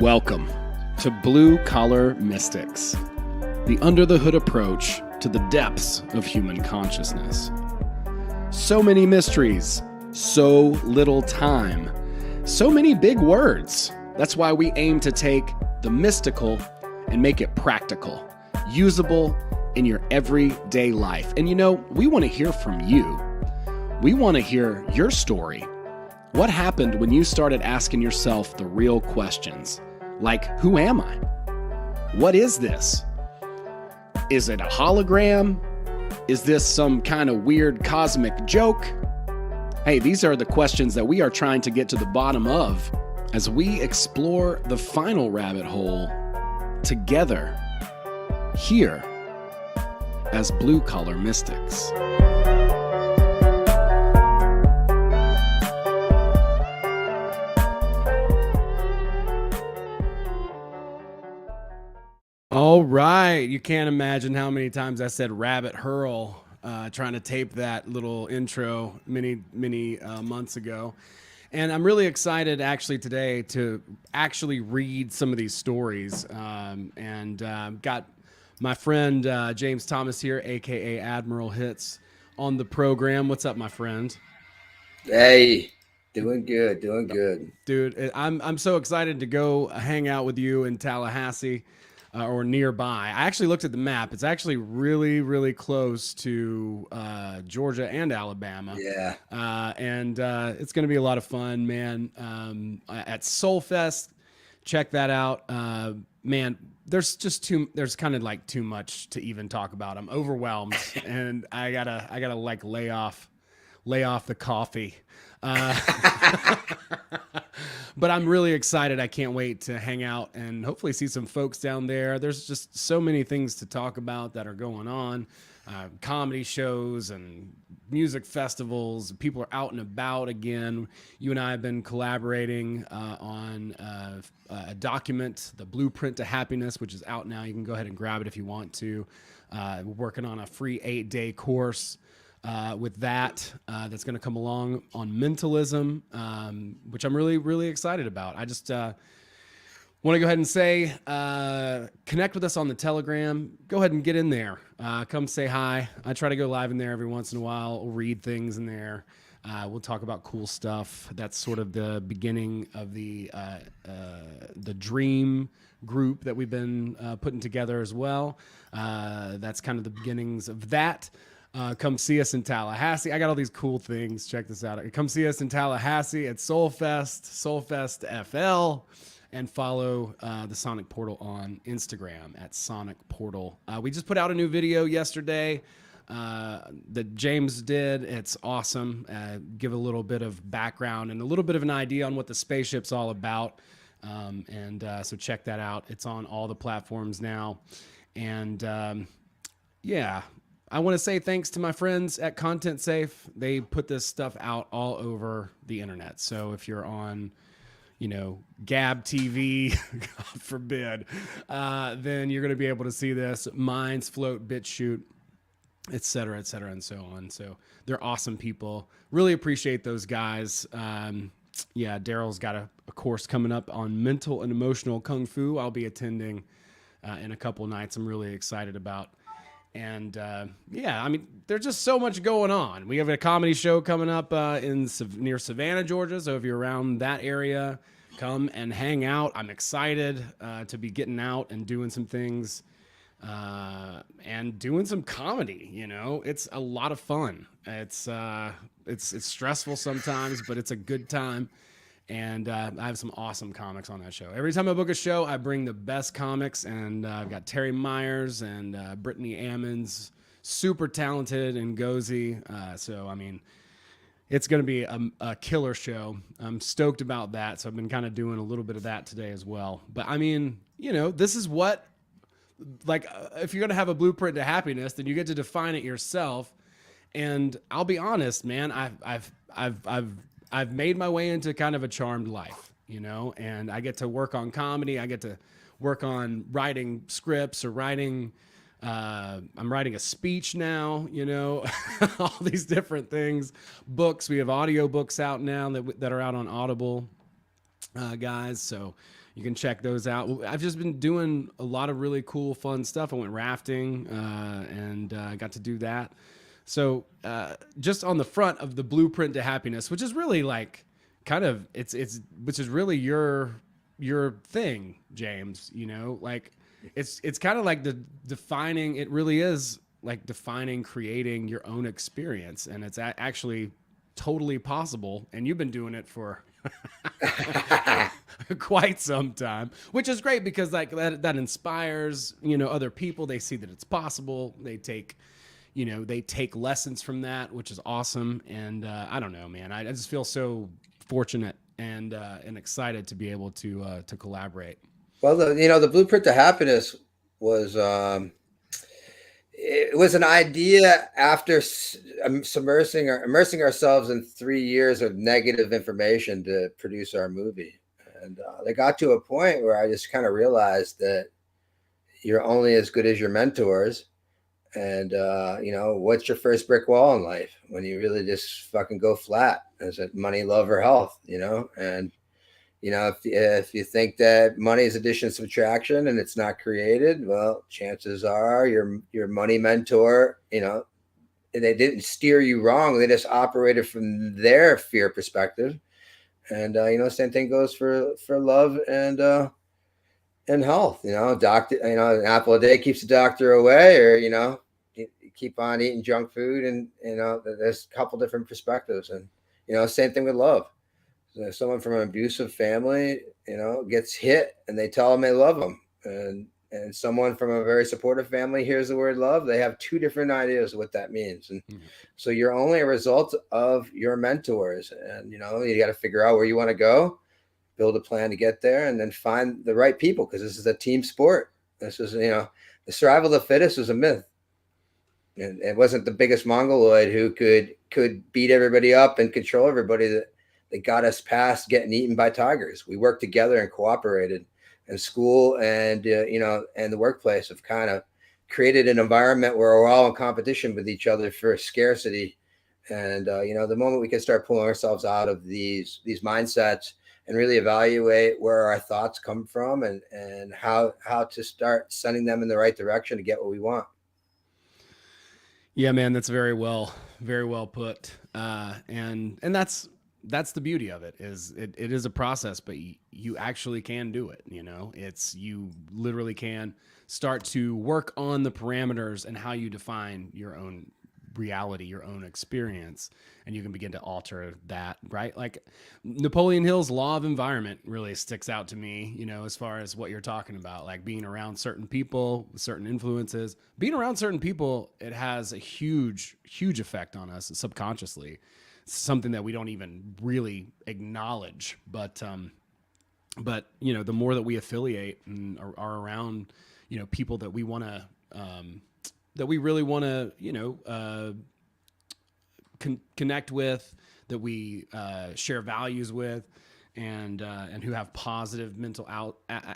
Welcome to Blue Collar Mystics, the under-the-hood approach to the depths of human consciousness. So many mysteries, so little time, so many big words. That's why we aim to take the mystical and make it practical, usable in your everyday life. And you know, we want to hear from you. We want to hear your story. What happened when you started asking yourself the real questions? Like, who am I? What is this? Is it a hologram? Is this some kind of weird cosmic joke? Hey, these are the questions that we are trying to get to the bottom of as we explore the final rabbit hole together here as Blue Collar Mystics. All right. You can't imagine how many times I said rabbit hurl trying to tape that little intro many months ago. And I'm really excited actually today to actually read some of these stories. Got my friend James Thomas here, a.k.a. Admiral Hits, on the program. What's up, my friend? Hey, doing good. Dude, I'm so excited to go hang out with you in Tallahassee. Or nearby. I actually looked at the map. It's actually really, really close to Georgia and Alabama. Yeah. It's going to be a lot of fun, man. At Soul Fest, check that out. Man, there's kind of like too much to even talk about. I'm overwhelmed and I gotta like lay off the coffee. But I'm really excited. I can't wait to hang out and hopefully see some folks down there. There's just so many things to talk about that are going on. Comedy shows and music festivals. People are out and about again. You and I have been collaborating on a document, The Blueprint to Happiness, which is out now. You can go ahead and grab it if you want to. We're working on a free 8-day course with that's going to come along on mentalism, which I'm really, really excited about. I just want to go ahead and say, connect with us on the Telegram. Go ahead and get in there. Come say hi. I try to go live in there every once in a while. We'll read things in there. We'll talk about cool stuff. That's sort of the beginning of the dream group that we've been putting together as well. That's kind of the beginnings of that. Come see us in Tallahassee. I got all these cool things. Check this out. Come see us in Tallahassee at Soulfest FL, and follow the Sonic Portal on Instagram at Sonic Portal. We just put out a new video yesterday that James did. It's awesome. Give a little bit of background and a little bit of an idea on what the spaceship's all about. So check that out. It's on all the platforms now. And yeah. I want to say thanks to my friends at Content Safe. They put this stuff out all over the internet. So if you're on, Gab TV, God forbid, then you're going to be able to see this. Minds, Flote, Bitchute, et cetera, and so on. So they're awesome people. Really appreciate those guys. Daryl's got a course coming up on mental and emotional kung fu. I'll be attending in a couple nights. I'm really excited about. And there's just so much going on. We have a comedy show coming up near Savannah, Georgia. So if you're around that area, come and hang out. I'm excited to be getting out and doing some things and doing some comedy. It's a lot of fun. It's stressful sometimes, but it's a good time. And I have some awesome comics on that show. Every time I book a show, I bring the best comics. And I've got Terry Myers and Brittany Ammons, super talented, and Gozy. It's going to be a killer show. I'm stoked about that. So I've been kind of doing a little bit of that today as well. But this is what, if you're going to have a blueprint to happiness, then you get to define it yourself. And I'll be honest, man, I've made my way into kind of a charmed life, and I get to work on comedy. I get to work on writing scripts or writing I'm writing a speech now, you know, all these different things. Books, we have audio books out now that are out on Audible, guys. So You can check those out. I've just been doing a lot of really cool, fun stuff. I went rafting and got to do that. So just on the front of the blueprint to happiness, which is really like kind of it's which is really your thing, James. You know, like it's kind of like the defining. It really is like defining, creating your own experience, and it's actually totally possible. And you've been doing it for quite some time, which is great because like that inspires, you know, other people. They see that it's possible. They take, you know, they take lessons from that, which is awesome. And I don't know, man, I just feel so fortunate and excited to be able to collaborate. Well, the blueprint to happiness was it was an idea after immersing ourselves in 3 years of negative information to produce our movie. And they got to a point where I just kind of realized that you're only as good as your mentors. And, what's your first brick wall in life when you really just fucking go flat? Is it money, love, or health? And if you think that money is addition and subtraction and it's not created, well, chances are your money mentor, they didn't steer you wrong. They just operated from their fear perspective. And same thing goes for love and health. Doctor, an apple a day keeps the doctor away, or you keep on eating junk food, and there's a couple different perspectives. And same thing with love. So someone from an abusive family, gets hit, and they tell them they love them, and someone from a very supportive family hears the word love. They have two different ideas of what that means, and so you're only a result of your mentors. And you got to figure out where you want to go, build a plan to get there, and then find the right people, because this is a team sport. This is the survival of the fittest was a myth, and it wasn't the biggest mongoloid who could beat everybody up and control everybody that got us past getting eaten by tigers. We worked together and cooperated. And school and and the workplace have kind of created an environment where we're all in competition with each other for scarcity. And the moment we can start pulling ourselves out of these mindsets and really evaluate where our thoughts come from, and how to start sending them in the right direction to get what we want. Yeah, man, that's very well put. And that's the beauty of it, is it is a process, but you actually can do it. You literally can start to work on the parameters and how you define your own reality, your own experience, and you can begin to alter that, right? Like Napoleon Hill's law of environment really sticks out to me, as far as what you're talking about, like being around certain people, certain influences. Being around certain people, it has a huge effect on us subconsciously. Something that we don't even really acknowledge, but the more that we affiliate and are around people that we want to that we really want to connect with, that we share values with, and who have positive mental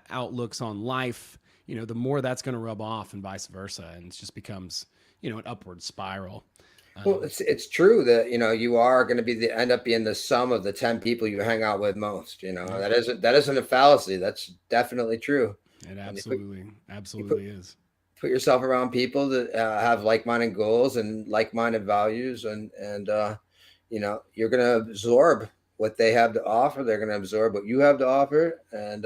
outlooks on life, the more that's going to rub off, and vice versa, and it just becomes an upward spiral. Well, it's true that you are going to end up being the sum of the 10 people you hang out with most. That isn't a fallacy. That's definitely true. It absolutely is. Put yourself around people that have like-minded goals and like-minded values, and you're going to absorb what they have to offer. They're going to absorb what you have to offer, and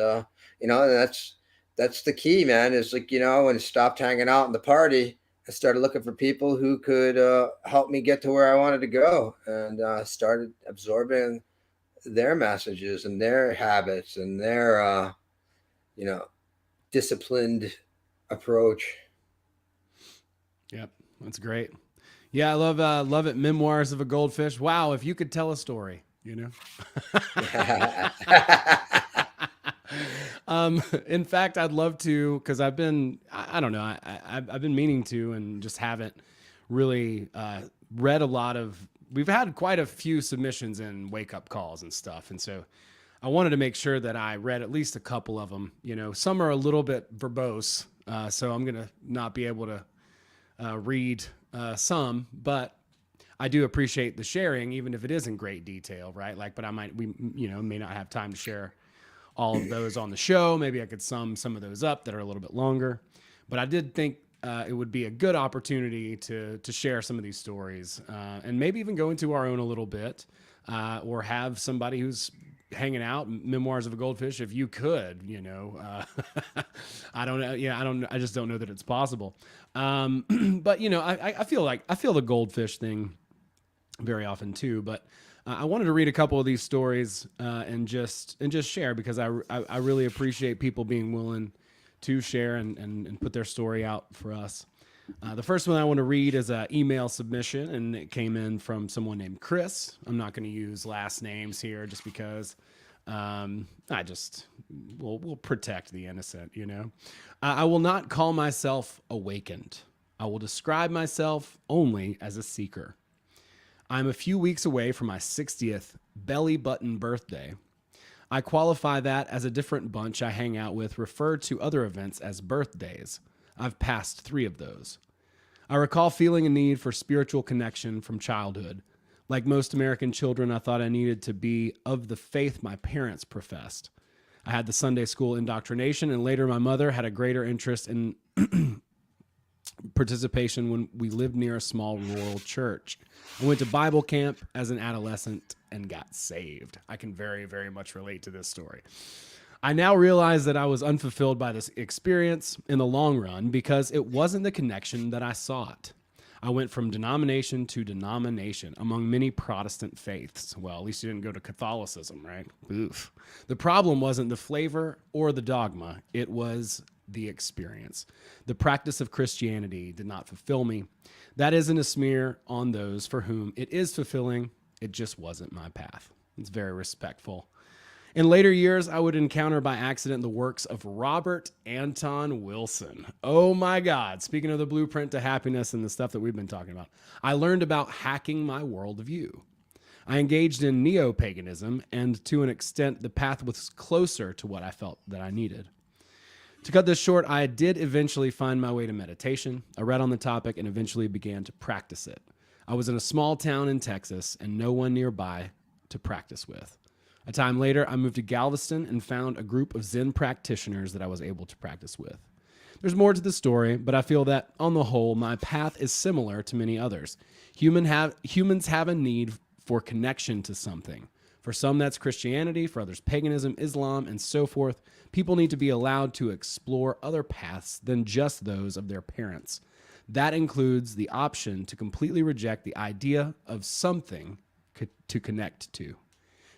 that's the key, man. Is like when I stopped hanging out in the party, I started looking for people who could help me get to where I wanted to go, and started absorbing their messages and their habits and their, disciplined approach. Yep, that's great. Yeah, I love it. Memoirs of a Goldfish. Wow, if you could tell a story, In fact, I'd love to, because I don't know, I've been meaning to, and just haven't really read a lot of. We've had quite a few submissions and wake up calls and stuff, and so I wanted to make sure that I read at least a couple of them. Some are a little bit verbose, so I'm gonna not be able to read some, but I do appreciate the sharing, even if it is in great detail, right? Like, but we may not have time to share all of those on the show. Maybe I could sum some of those up that are a little bit longer. But I did think it would be a good opportunity to share some of these stories and maybe even go into our own a little bit or have somebody who's hanging out, Memoirs of a Goldfish, if you could, I don't know. Yeah, I just don't know that it's possible. But I feel the goldfish thing very often too. But I wanted to read a couple of these stories and just share, because I really appreciate people being willing to share and put their story out for us. The first one I want to read is an email submission, and it came in from someone named Chris. I'm not going to use last names here just because we'll protect the innocent, I will not call myself awakened. I will describe myself only as a seeker. I'm a few weeks away from my 60th belly button birthday. I qualify that as a different bunch I hang out with refer to other events as birthdays. I've passed 3 of those. I recall feeling a need for spiritual connection from childhood. Like most American children, I thought I needed to be of the faith my parents professed. I had the Sunday school indoctrination, and later my mother had a greater interest in participation when we lived near a small rural church. I went to Bible camp as an adolescent and got saved. I can very, very much relate to this story. I now realize that I was unfulfilled by this experience in the long run because it wasn't the connection that I sought. I went from denomination to denomination among many Protestant faiths. Well, at least you didn't go to Catholicism, right? Oof. The problem wasn't the flavor or the dogma. It was the experience. The practice of Christianity did not fulfill me. That isn't a smear on those for whom it is fulfilling. It just wasn't my path. It's very respectful. In later years, I would encounter by accident the works of Robert Anton Wilson. Oh my God. Speaking of the blueprint to happiness and the stuff that we've been talking about, I learned about hacking my worldview. I engaged in neo-paganism, and to an extent, the path was closer to what I felt that I needed. To cut this short, I did eventually find my way to meditation. I read on the topic and eventually began to practice it. I was in a small town in Texas and no one nearby to practice with. A time later, I moved to Galveston and found a group of Zen practitioners that I was able to practice with. There's more to the story, but I feel that, on the whole, my path is similar to many others. Humans have a need for connection to something. For some, that's Christianity. For others, paganism, Islam, and so forth. People need to be allowed to explore other paths than just those of their parents. That includes the option to completely reject the idea of something to connect to.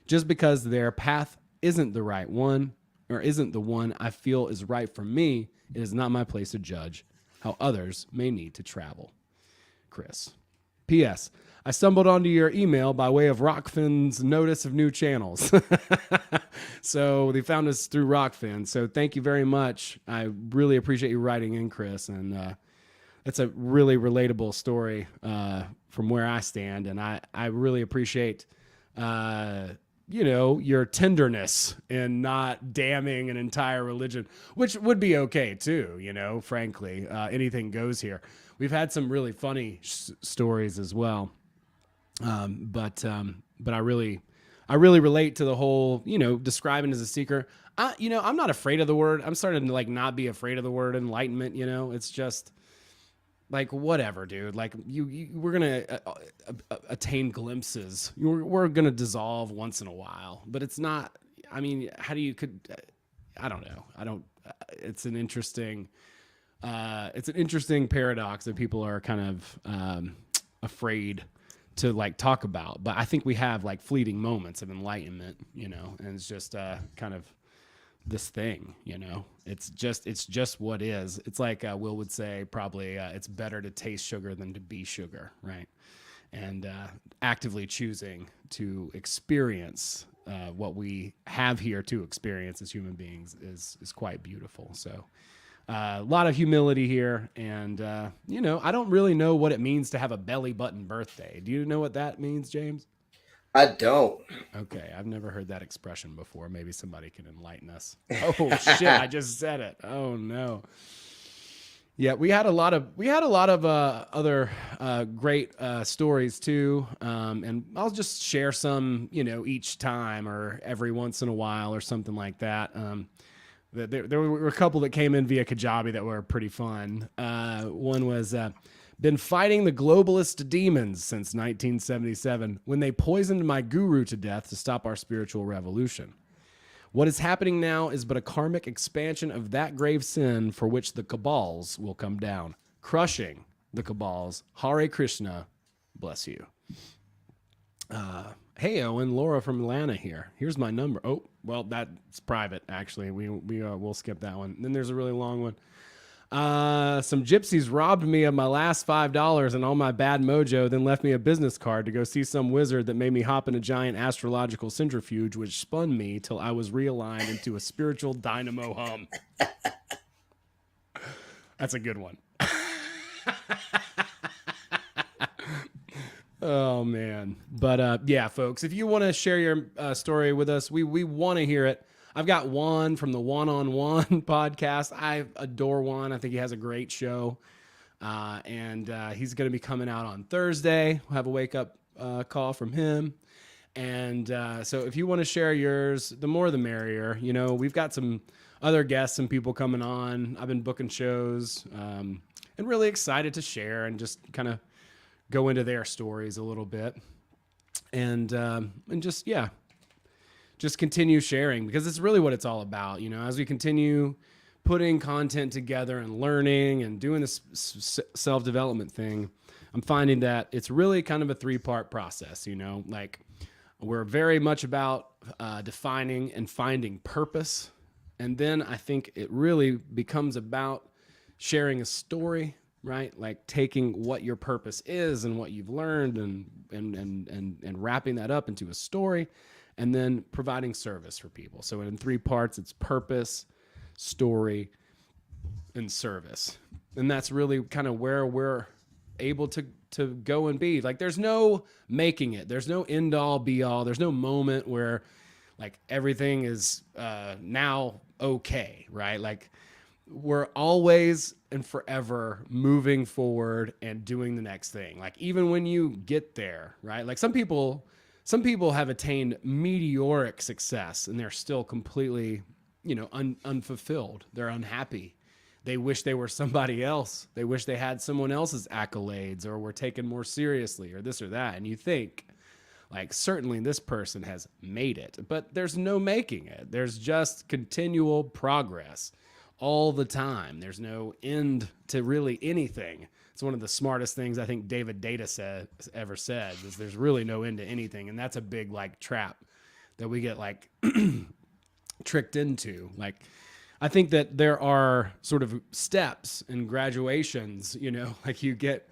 Just because their path isn't the right one, or isn't the one I feel is right for me, it is not my place to judge how others may need to travel. Chris. P.S. I stumbled onto your email by way of Rockfin's notice of new channels. So they found us through Rockfin. So thank you very much. I really appreciate you writing in, Chris. And it's a really relatable story from where I stand. And I really appreciate your tenderness in not damning an entire religion, which would be okay too, frankly. Anything goes here. We've had some really funny stories as well. But I really relate to the whole, describing as a seeker. I'm not afraid of the word. I'm starting to not be afraid of the word enlightenment. It's just like, whatever, dude. Like we're going to attain glimpses. We're going to dissolve once in a while, but it's not, I don't know. It's an interesting paradox that people are kind of, afraid to talk about, but I think we have fleeting moments of enlightenment, and it's just kind of this thing, it's just what is. It's like Will would say, probably it's better to taste sugar than to be sugar, right? And actively choosing to experience what we have here to experience as human beings is quite beautiful. So a lot of humility here, and I don't really know what it means to have a belly button birthday. Do you know what that means, James? I don't. Okay, I've never heard that expression before. Maybe somebody can enlighten us. Oh shit, I just said it. Oh no. Yeah, we had a lot of other great stories too, and I'll just share some, each time or every once in a while or something like that. There were a couple that came in via Kajabi that were pretty fun. One was been fighting the globalist demons since 1977 when they poisoned my guru to death to stop our spiritual revolution. What is happening now is but a karmic expansion of that grave sin for which the cabals will come down, crushing the cabals. Hare Krishna, bless you. Hey, Owen, Laura from Atlanta here. Here's my number. Oh, well, that's private, actually. We'll skip that one. Then there's a really long one. Some gypsies robbed me of my last $5 and all my bad mojo, then left me a business card to go see some wizard that made me hop in a giant astrological centrifuge, which spun me till I was realigned into a spiritual dynamo hum. That's a good one. Oh, man. But yeah, folks, if you want to share your story with us, we want to hear it. I've got Juan from the One-on-One podcast. I adore Juan. I think he has a great show. And he's going to be coming out on Thursday. We'll have a wake-up call from him. And so if you want to share yours, the more the merrier. We've got some other guests and people coming on. I've been booking shows and really excited to share and just kind of go into their stories a little bit. And just, yeah. Just continue sharing because it's really what it's all about. As we continue putting content together and learning and doing this self-development thing, I'm finding that it's really kind of a 3-part process. Like we're very much about defining and finding purpose. And then I think it really becomes about sharing a story, right? Like taking what your purpose is and what you've learned and wrapping that up into a story. And then providing service for people. So in 3 parts, it's purpose, story, and service. And that's really kind of where we're able to go and be. Like there's no making it. There's no end all be all. There's no moment where like everything is now okay, right? Like we're always and forever moving forward and doing the next thing. Like even when you get there, right? Like some people have attained meteoric success and they're still completely, unfulfilled. They're unhappy. They wish they were somebody else. They wish they had someone else's accolades or were taken more seriously or this or that. And you think, like, certainly this person has made it, but there's no making it. There's just continual progress all the time. There's no end to really anything. It's one of the smartest things I think David Data ever said is there's really no end to anything. And that's a big like trap that we get like tricked into. Like, I think that there are sort of steps and graduations, like you get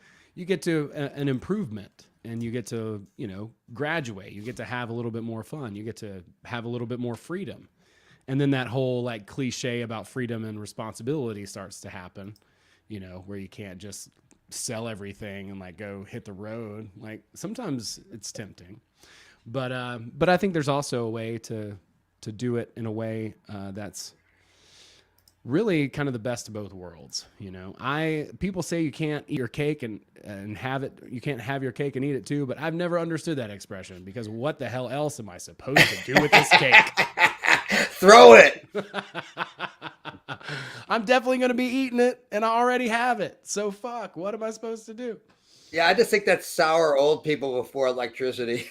to an improvement and you get to, graduate, you get to have a little bit more fun. You get to have a little bit more freedom. And then that whole like cliche about freedom and responsibility starts to happen, where you can't just sell everything and like go hit the road. Like sometimes it's tempting, but I think there's also a way to do it in a way that's really kind of the best of both worlds. People say you can't eat your cake and have it. You can't have your cake and eat it too, but I've never understood that expression because what the hell else am I supposed to do with this cake? Throw it. I'm definitely going to be eating it and I already have it. So fuck, what am I supposed to do? Yeah, I just think that's sour old people before electricity.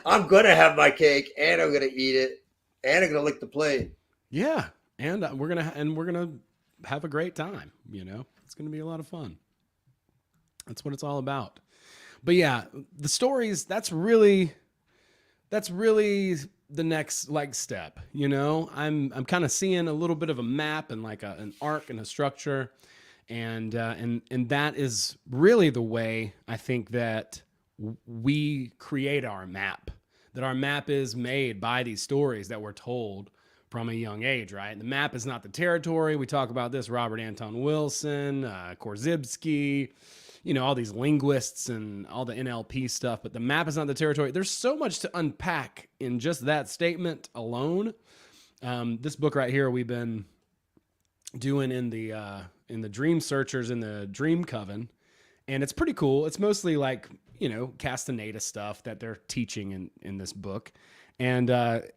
I'm going to have my cake and I'm going to eat it and I'm going to lick the plate. Yeah. And we're going to have a great time. It's going to be a lot of fun. That's what it's all about. But yeah, the stories, that's really the next like step. I'm kind of seeing a little bit of a map and like an arc and a structure, and that is really the way I think that we create our map. That our map is made by these stories that we're told from a young age, right? The map is not the territory. We talk about this, Robert Anton Wilson, Korzybski, all these linguists and all the NLP stuff, but the map is not the territory. There's so much to unpack in just that statement alone. This book right here, we've been doing in the Dream Searchers in the Dream Coven, and it's pretty cool. It's mostly like, Castaneda stuff that they're teaching in this book, and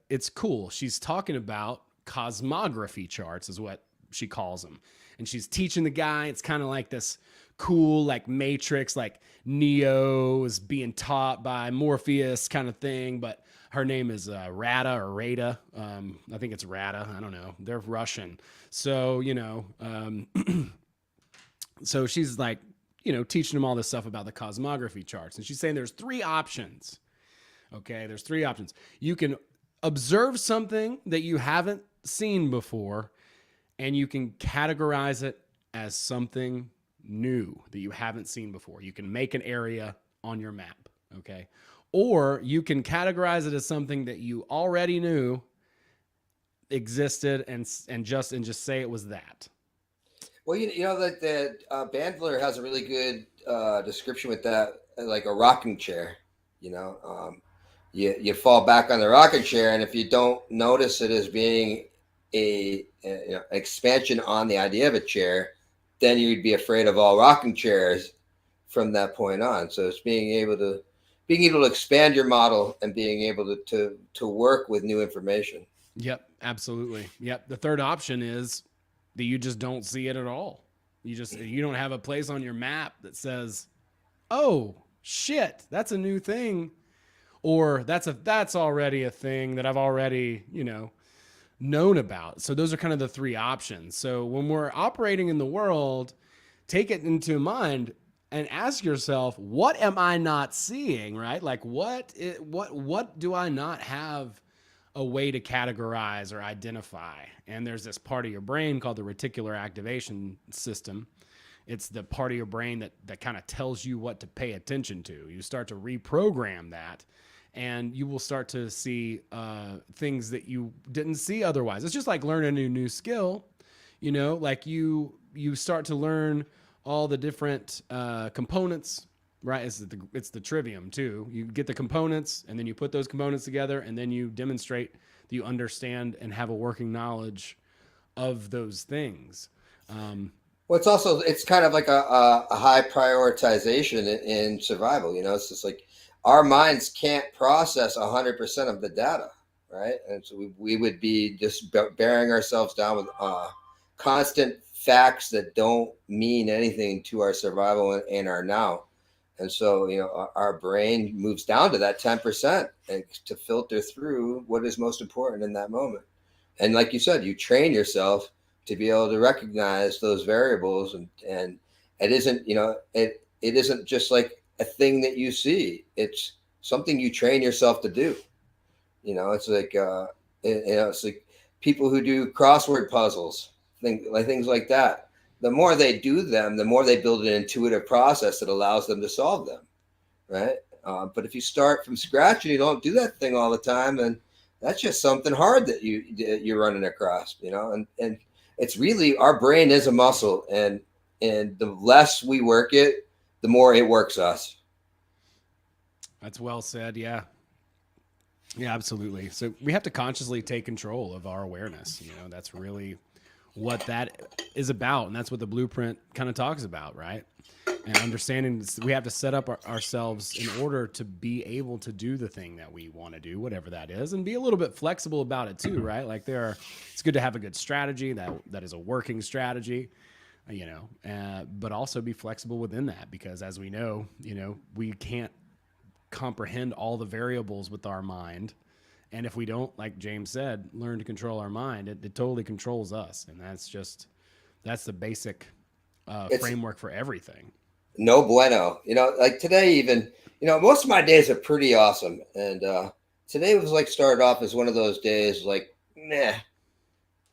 it's cool. She's talking about cosmography charts, is what she calls them, and she's teaching the guy. It's kind of like this cool, like Matrix, like Neo is being taught by Morpheus kind of thing, but her name is Rada or Rada. I think it's Rada. I don't know. They're Russian. So, so she's like, teaching them all this stuff about the cosmography charts. And she's saying there's three options. Okay. There's three options. You can observe something that you haven't seen before, and you can categorize it as something new that you haven't seen before. You can make an area on your map. Okay. Or you can categorize it as something that you already knew existed and just say it was that. Well, that Bandler has a really good description with that, like a rocking chair. You fall back on the rocking chair, and if you don't notice it as being expansion on the idea of a chair, then you'd be afraid of all rocking chairs from that point on. So it's being able to expand your model and being able to work with new information. Yep, absolutely. Yep. The third option is that you just don't see it at all. You don't have a place on your map that says, "Oh, shit, that's a new thing," or that's already a thing that I've already, known about. So those are kind of the three options. So when we're operating in the world, take it into mind and ask yourself, what am I not seeing, right? Like what do I not have a way to categorize or identify? And there's this part of your brain called the reticular activation system. It's the part of your brain that kind of tells you what to pay attention to. You start to reprogram that, and you will start to see things that you didn't see otherwise. It's just like learning a new skill, like you start to learn all the different components, right? It's the trivium too. You get the components, and then you put those components together, and then you demonstrate that you understand and have a working knowledge of those things. Well, it's kind of like a high prioritization in survival. It's just like our minds can't process 100% of the data, right? And so we would be just bearing ourselves down with constant facts that don't mean anything to our survival and our now. And so, our brain moves down to that 10% and to filter through what is most important in that moment. And like you said, you train yourself to be able to recognize those variables, and it isn't, it isn't just like a thing that you see. It's something you train yourself to do. It's like it's like people who do crossword puzzles, things like that. The more they do them, the more they build an intuitive process that allows them to solve them, right? But if you start from scratch and you don't do that thing all the time, then that's just something hard that you're running across, and it's really, our brain is a muscle, and the less we work it, the more it works us. That's well said. Yeah. Yeah, absolutely. So we have to consciously take control of our awareness. That's really what that is about. And that's what the blueprint kind of talks about, right? And understanding we have to set up ourselves in order to be able to do the thing that we want to do, whatever that is, and be a little bit flexible about it too, right? Like it's good to have a good strategy that is a working strategy, but also be flexible within that, because as we know, we can't comprehend all the variables with our mind. And if we don't, like James said, learn to control our mind, it totally controls us. And that's the basic framework for everything. No bueno. Like today, even, most of my days are pretty awesome. And today was like started off as one of those days like, meh.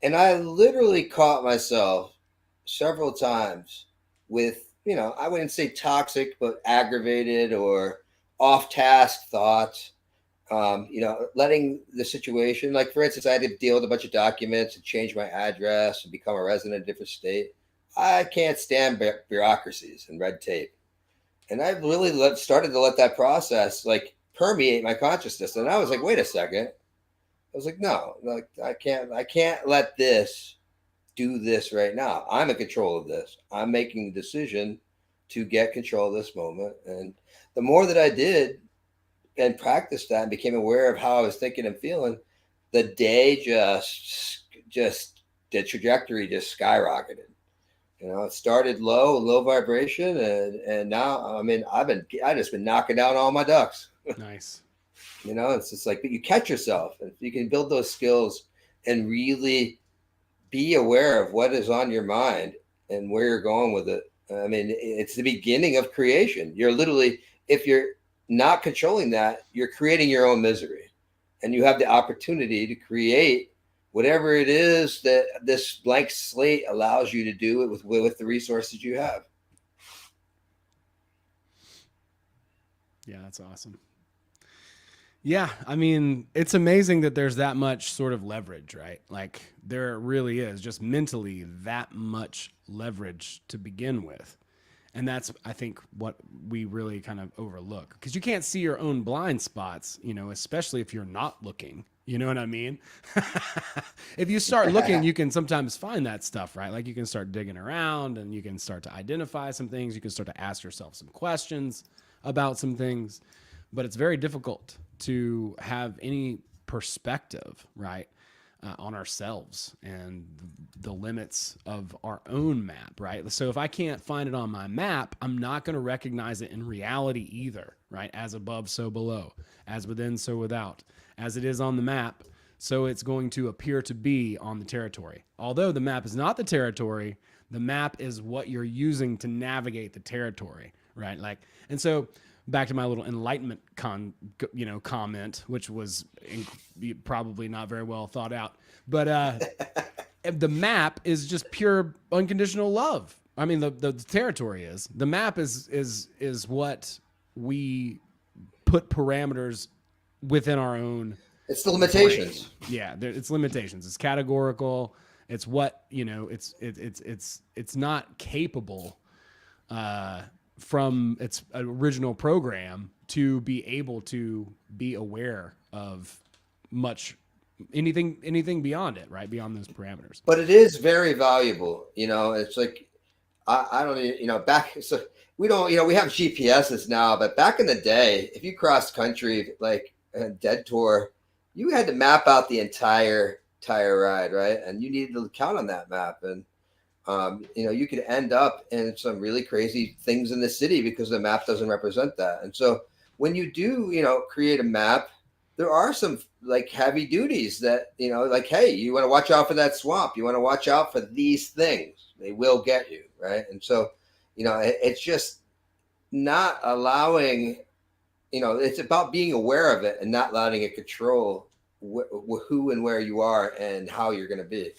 And I literally caught myself several times with, I wouldn't say toxic, but aggravated or off task thoughts. Letting the situation, like for instance, I had to deal with a bunch of documents and change my address and become a resident in a different state. I can't stand bureaucracies and red tape. And I really started to let that process like permeate my consciousness. And I was like, wait a second. I was like, no, like I can't let this do this right now. I'm in control of this. I'm making the decision to get control of this moment. And the more that I did and practiced that and became aware of how I was thinking and feeling, the day just the trajectory just skyrocketed. You know, it started low vibration, and now I mean I just been knocking down all my ducks. Nice. You know, it's just like, but you catch yourself. If you can build those skills and really be aware of what is on your mind and where you're going with it. I mean, it's the beginning of creation. You're literally, if you're not controlling that, you're creating your own misery, and you have the opportunity to create whatever it is that this blank slate allows you to do it with the resources you have. Yeah, that's awesome. Yeah, I mean, it's amazing that there's that much sort of leverage, right? Like there really is just mentally that much leverage to begin with. And that's, I think, what we really kind of overlook, because you can't see your own blind spots, you know, especially if you're not looking. You know what I mean? If you start looking, you can sometimes find that stuff, right? Like you can start digging around and you can start to identify some things. You can start to ask yourself some questions about some things, but it's very difficult to have any perspective, right, on ourselves and the limits of our own map, right? So if I can't find it on my map, I'm not going to recognize it in reality either, right? As above, so below, as within, so without, as it is on the map, so it's going to appear to be on the territory. Although the map is not the territory, the map is what you're using to navigate the territory, right? Like, and so back to my little enlightenment comment, which was probably not very well thought out, but the map is just pure unconditional love. I mean, the territory is, the map is what we put parameters within our own. It's the limitations. Brain. Yeah, it's limitations. It's categorical. It's what, you know, it's not capable from its original program to be able to be aware of anything beyond it, right? Beyond those parameters. But it is very valuable. You know, it's like, I don't, you know, so we don't, you know, we have GPSs now, but back in the day, if you crossed country, like a dead tour, you had to map out the entire ride, right? And you needed to count on that map. And you know, you could end up in some really crazy things in the city because the map doesn't represent that. And so when you do, you know, create a map, there are some like heavy duties that, you know, like, hey, you want to watch out for that swamp. You want to watch out for these things. They will get you, right? And so, you know, it's just not allowing, you know, it's about being aware of it and not letting it control who and where you are and how you're going to be.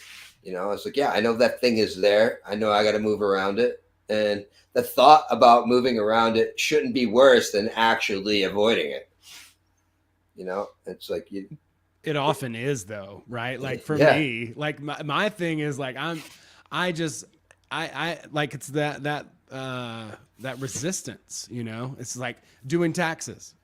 You know, it's like, yeah, I know that thing is there. I know I got to move around it. And the thought about moving around it shouldn't be worse than actually avoiding it. You know, it's like it often is though, right? Like for yeah. me, like my thing is like, I like, it's that resistance, you know, it's like doing taxes.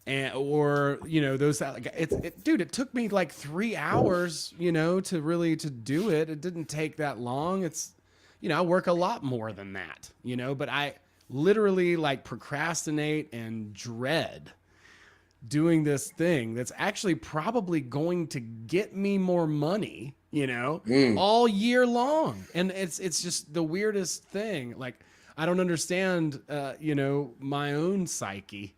And, or, you know, those, like, dude, it took me like 3 hours, you know, to do it. It didn't take that long. It's, you know, I work a lot more than that, you know, but I literally like procrastinate and dread doing this thing that's actually probably going to get me more money, you know, all year long. And it's just the weirdest thing. Like, I don't understand, you know, my own psyche.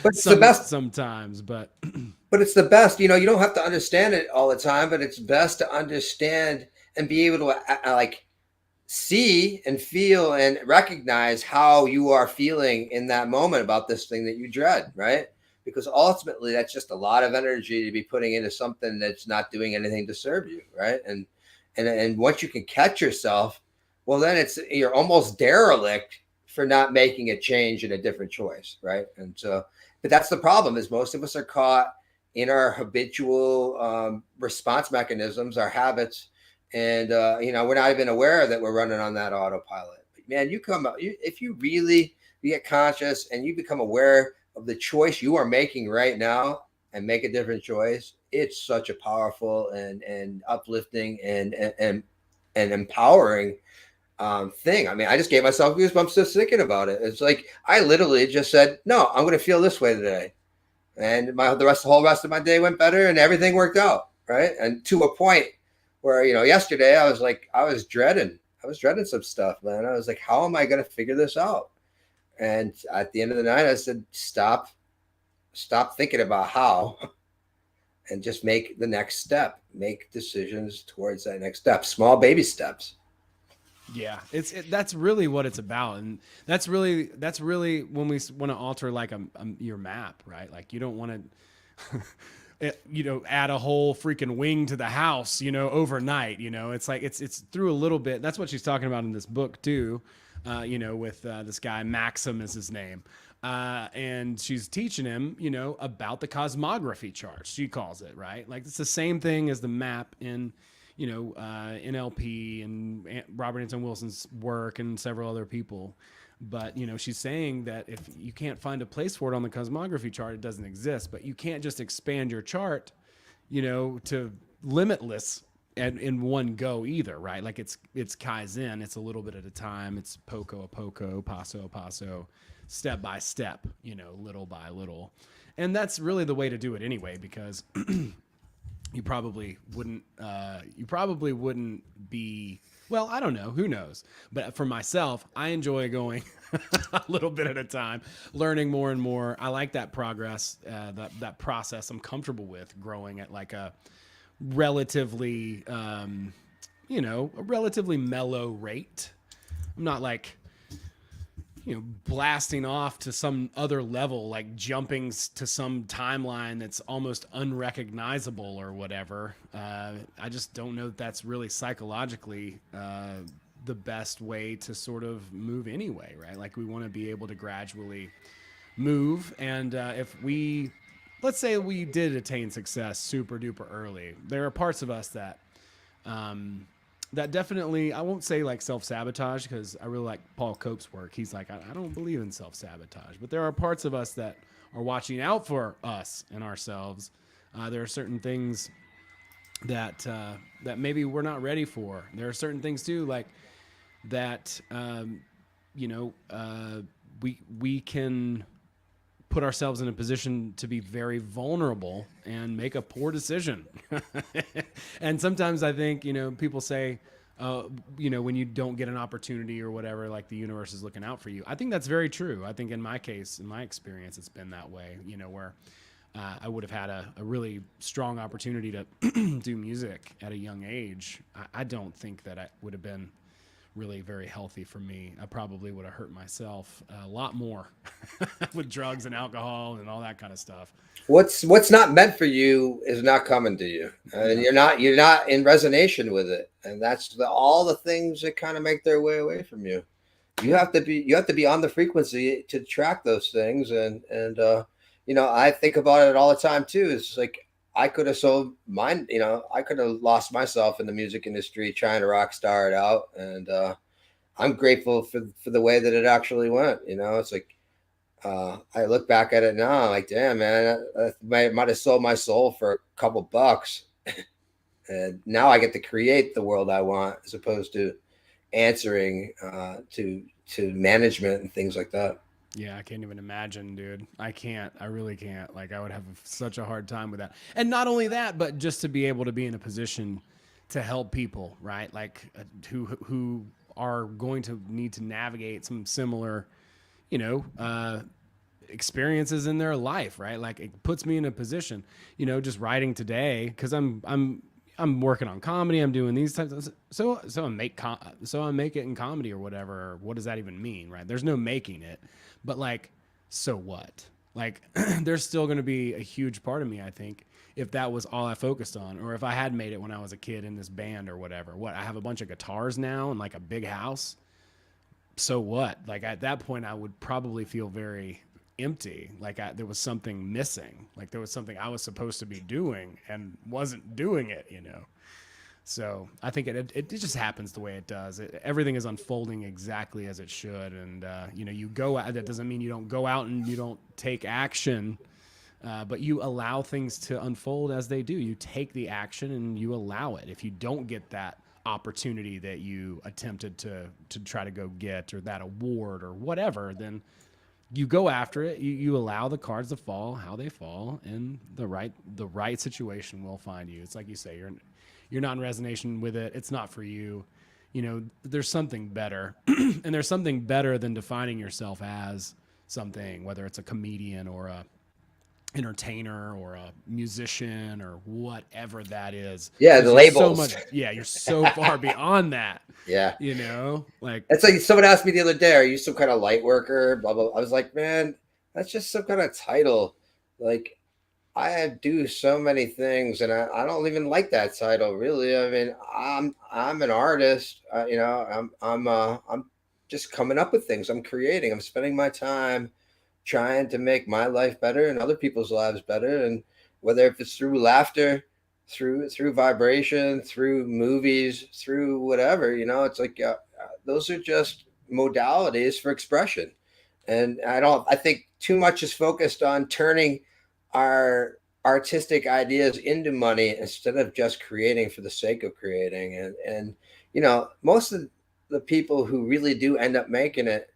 But it's the best sometimes, but it's the best. You know, you don't have to understand it all the time, but it's best to understand and be able to like see and feel and recognize how you are feeling in that moment about this thing that you dread, right? Because ultimately, that's just a lot of energy to be putting into something that's not doing anything to serve you, right? And once you can catch yourself, well, then you're almost derelict for not making a change and a different choice, right? And so, but that's the problem, is most of us are caught in our habitual response mechanisms, our habits, and you know, we're not even aware that we're running on that autopilot. But man, if you really get conscious and you become aware of the choice you are making right now and make a different choice, it's such a powerful and uplifting and empowering thing. I mean, I just gave myself goosebumps just thinking about it. It's like I literally just said, "No, I'm going to feel this way today," and the whole rest of my day went better, and everything worked out, right? And to a point where yesterday I was dreading some stuff, man. I was like, "How am I going to figure this out?" And at the end of the night, I said, stop thinking about how, and just make the next step. Make decisions towards that next step. Small baby steps. Yeah, that's really what it's about, and that's really when we want to alter like your map, right? Like you don't want to, add a whole freaking wing to the house, overnight. It's like it's through a little bit. That's what she's talking about in this book too. With this guy Maxim is his name, and she's teaching him, about the cosmography chart. She calls it, right? Like it's the same thing as the map in NLP and Robert Anton Wilson's work and several other people. But, she's saying that if you can't find a place for it on the cosmography chart, it doesn't exist. But you can't just expand your chart, to limitless and in one go either, right? Like it's Kaizen. It's a little bit at a time. It's poco a poco, paso a paso, step by step, little by little. And that's really the way to do it anyway, because you probably wouldn't be, well, I don't know, who knows, but for myself, I enjoy going a little bit at a time, learning more and more. I like that progress, that process. I'm comfortable with growing at like a relatively mellow rate. I'm not like blasting off to some other level, like jumping to some timeline that's almost unrecognizable or whatever. I just don't know that that's really psychologically the best way to sort of move anyway, right? Like we want to be able to gradually move. And let's say we did attain success super duper early, there are parts of us that that definitely, I won't say like self-sabotage, because I really like Paul Cope's work. He's like, I don't believe in self-sabotage, but there are parts of us that are watching out for us and ourselves. There are certain things that maybe we're not ready for. There are certain things too, like that, we can put ourselves in a position to be very vulnerable and make a poor decision. And sometimes I think, people say, when you don't get an opportunity or whatever, like the universe is looking out for you. I think that's very true. I think in my case, in my experience, it's been that way, where I would have had a really strong opportunity to do music at a young age. I don't think that it would have been really very healthy for me. I probably would have hurt myself a lot more with drugs and alcohol and all that kind of stuff. What's not meant for you is not coming to you, and you're not in resonation with it, and that's all the things that kind of make their way away from you. You have to be on the frequency to track those things, and I think about it all the time too. It's like I could have I could have lost myself in the music industry trying to rock star it out, and I'm grateful for the way that it actually went. It's like I look back at it now, I'm like, damn, man, I might have sold my soul for a couple bucks, and now I get to create the world I want, as opposed to answering to management and things like that. Yeah, I can't even imagine, dude. I can't. I really can't. Like, I would have such a hard time with that. And not only that, but just to be able to be in a position to help people, right? Like, who are going to need to navigate some similar, experiences in their life, right? Like, it puts me in a position, just writing today, because I'm working on comedy. I'm doing these types of, so I make it in comedy or whatever. What does that even mean, right? There's no making it, but like, so what? Like, there's still going to be a huge part of me, I think, if that was all I focused on, or if I had made it when I was a kid in this band or whatever. What, I have a bunch of guitars now and like a big house. So what? Like at that point, I would probably feel very empty. Like there was something missing. Like there was something I was supposed to be doing and wasn't doing it, So I think it just happens the way it does. Everything is unfolding exactly as it should. And, you go out, that doesn't mean you don't go out and you don't take action. But you allow things to unfold as they do. You take the action and you allow it. If you don't get that opportunity that you attempted to try to go get, or that award or whatever, then you go after it. You allow the cards to fall how they fall, and the right situation will find you. It's like you say, you're not in resonation with it. It's not for you. You know, there's something better, and there's something better than defining yourself as something, whether it's a comedian or a entertainer or a musician or whatever that is. Yeah, the Because you're so labels. much, yeah, you're so far beyond that. Yeah. You know, like It's like someone asked me the other day, "Are you some kind of light worker?" Blah blah. I was like, "Man, that's just some kind of title." Like, I do so many things, and I don't even like that title, really. I mean, I'm an artist. You know, I'm just coming up with things. I'm creating. I'm spending my time trying to make my life better and other people's lives better, and whether if it's through laughter, through vibration, through movies, through whatever, you know, it's like those are just modalities for expression. And I think too much is focused on turning our artistic ideas into money instead of just creating for the sake of creating. And you know, most of the people who really do end up making it,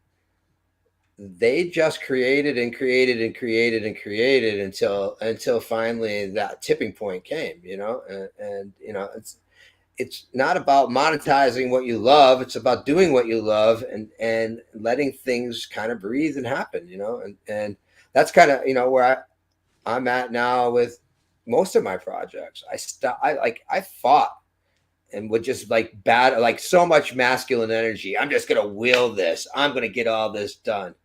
they just created and created and created and created until finally that tipping point came, you know. And you know, it's not about monetizing what you love. It's about doing what you love and letting things kind of breathe and happen, you know. And that's kind of, you know, where I'm at now with most of my projects. I fought and would just like bad, like so much masculine energy. I'm just gonna will this. I'm gonna get all this done.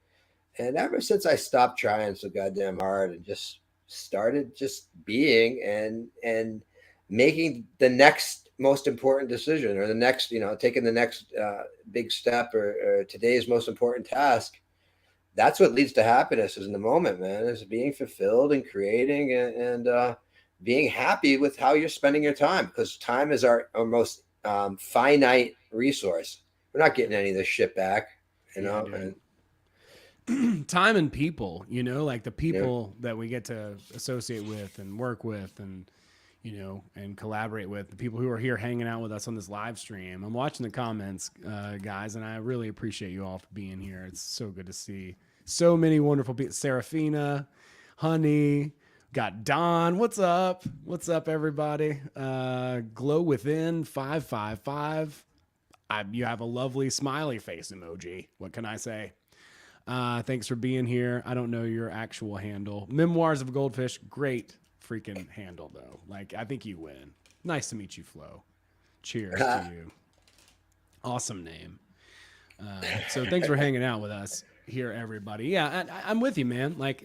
And ever since I stopped trying so goddamn hard and just started just being and making the next most important decision, or the next, you know, taking the next big step, or today's most important task, that's what leads to happiness, is in the moment, man, is being fulfilled and creating and being happy with how you're spending your time, because time is our most finite resource. We're not getting any of this shit back, you yeah, know. dude. And Time and people, you know, like the you know, people that we get to associate with and work with and, you know, and collaborate with, the people who are here hanging out with us on this live stream. I'm watching the comments, guys, and I really appreciate you all for being here. It's so good to see so many wonderful people. Serafina, Honey, got Don. What's up? What's up, everybody? Glow Within 555. You have a lovely smiley face emoji. What can I say? Thanks for being here. I don't know your actual handle. Memoirs of a Goldfish. Great freaking handle, though. Like, I think you win. Nice to meet you, Flo. Cheers to you. Awesome name. So thanks for hanging out with us here, everybody. Yeah, I'm with you, man. Like,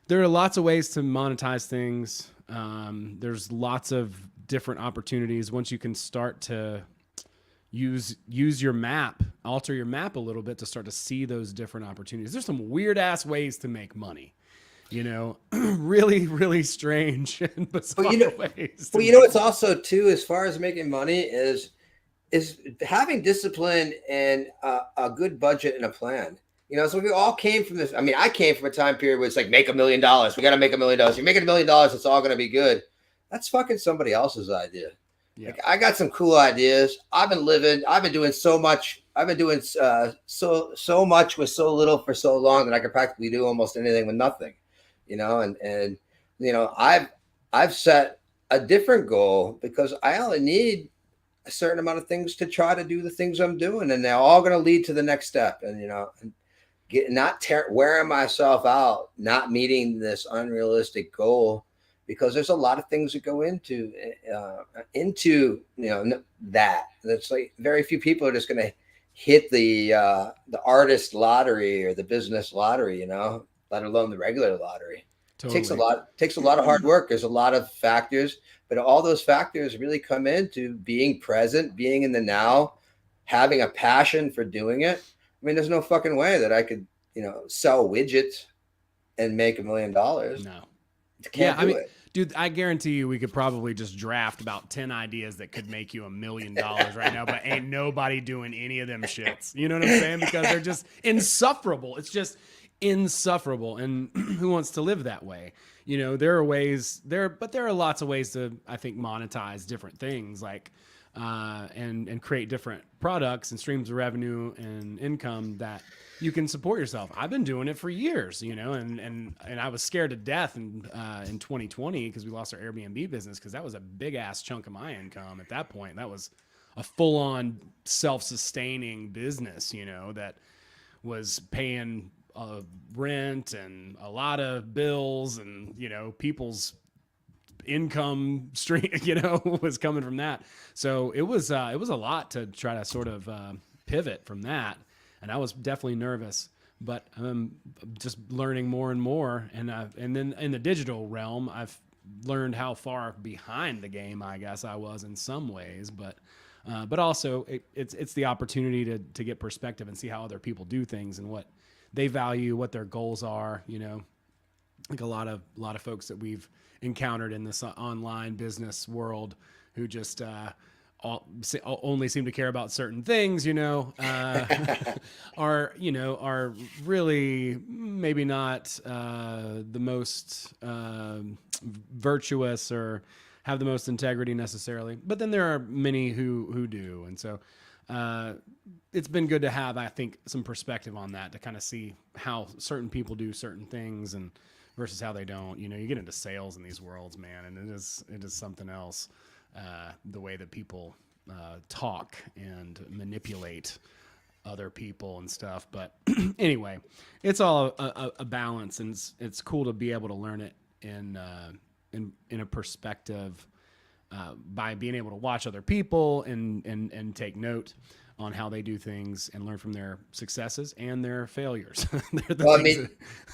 there are lots of ways to monetize things. There's lots of different opportunities once you can start to use your map, alter your map a little bit to start to see those different opportunities. There's some weird ass ways to make money, you know, really, really strange and bizarre ways. Well, you know, it's also too, as far as making money, is having discipline and a good budget and a plan. You know, so we all came from this. I mean, I came from a time period where it's like, make $1 million. We got to make $1 million. You're making $1 million. It's all going to be good. That's fucking somebody else's idea. Yeah. Like, I got some cool ideas. I've been doing so much. I've been doing so much with so little for so long that I could practically do almost anything with nothing, you know. And you know, I've set a different goal because I only need a certain amount of things to try to do the things I'm doing, and they're all going to lead to the next step. And you know, wearing myself out, not meeting this unrealistic goal, because there's a lot of things that go into you know, that. That's like very few people are just going to hit the artist lottery or the business lottery, you know, let alone the regular lottery. Totally. Takes a lot of hard work. There's a lot of factors, but all those factors really come into being present, being in the now, having a passion for doing it. I mean, there's no fucking way that I could, you know, sell widgets and make $1 million. No. Can't do it. Dude, I guarantee you we could probably just draft about 10 ideas that could make you $1 million right now, but ain't nobody doing any of them shits. You know what I'm saying? Because they're just insufferable. It's just insufferable, and who wants to live that way? You know, there are ways there, but there are lots of ways to, I think, monetize different things, like and create different products and streams of revenue and income that you can support yourself. I've been doing it for years, you know, and I was scared to death in 2020 because we lost our Airbnb business, because that was a big ass chunk of my income at that point. That was a full on self-sustaining business, you know, that was paying rent and a lot of bills, and, you know, people's income stream, you know, was coming from that. So it was a lot to try to sort of pivot from that. And I was definitely nervous, but I'm just learning more and more. And then in the digital realm, I've learned how far behind the game, I guess I was in some ways, but also it's the opportunity to get perspective and see how other people do things and what they value, what their goals are, you know. Like a lot of folks that we've encountered in this online business world who just only seem to care about certain things, you know, are really maybe not the most virtuous or have the most integrity necessarily. But then there are many who do, and so it's been good to have, I think, some perspective on that, to kind of see how certain people do certain things and versus how they don't. You know, you get into sales in these worlds, man, and it is something else. The way that people talk and manipulate other people and stuff. But anyway, it's all a balance, and it's cool to be able to learn it in a perspective by being able to watch other people and take note on how they do things and learn from their successes and their failures. Well, I mean,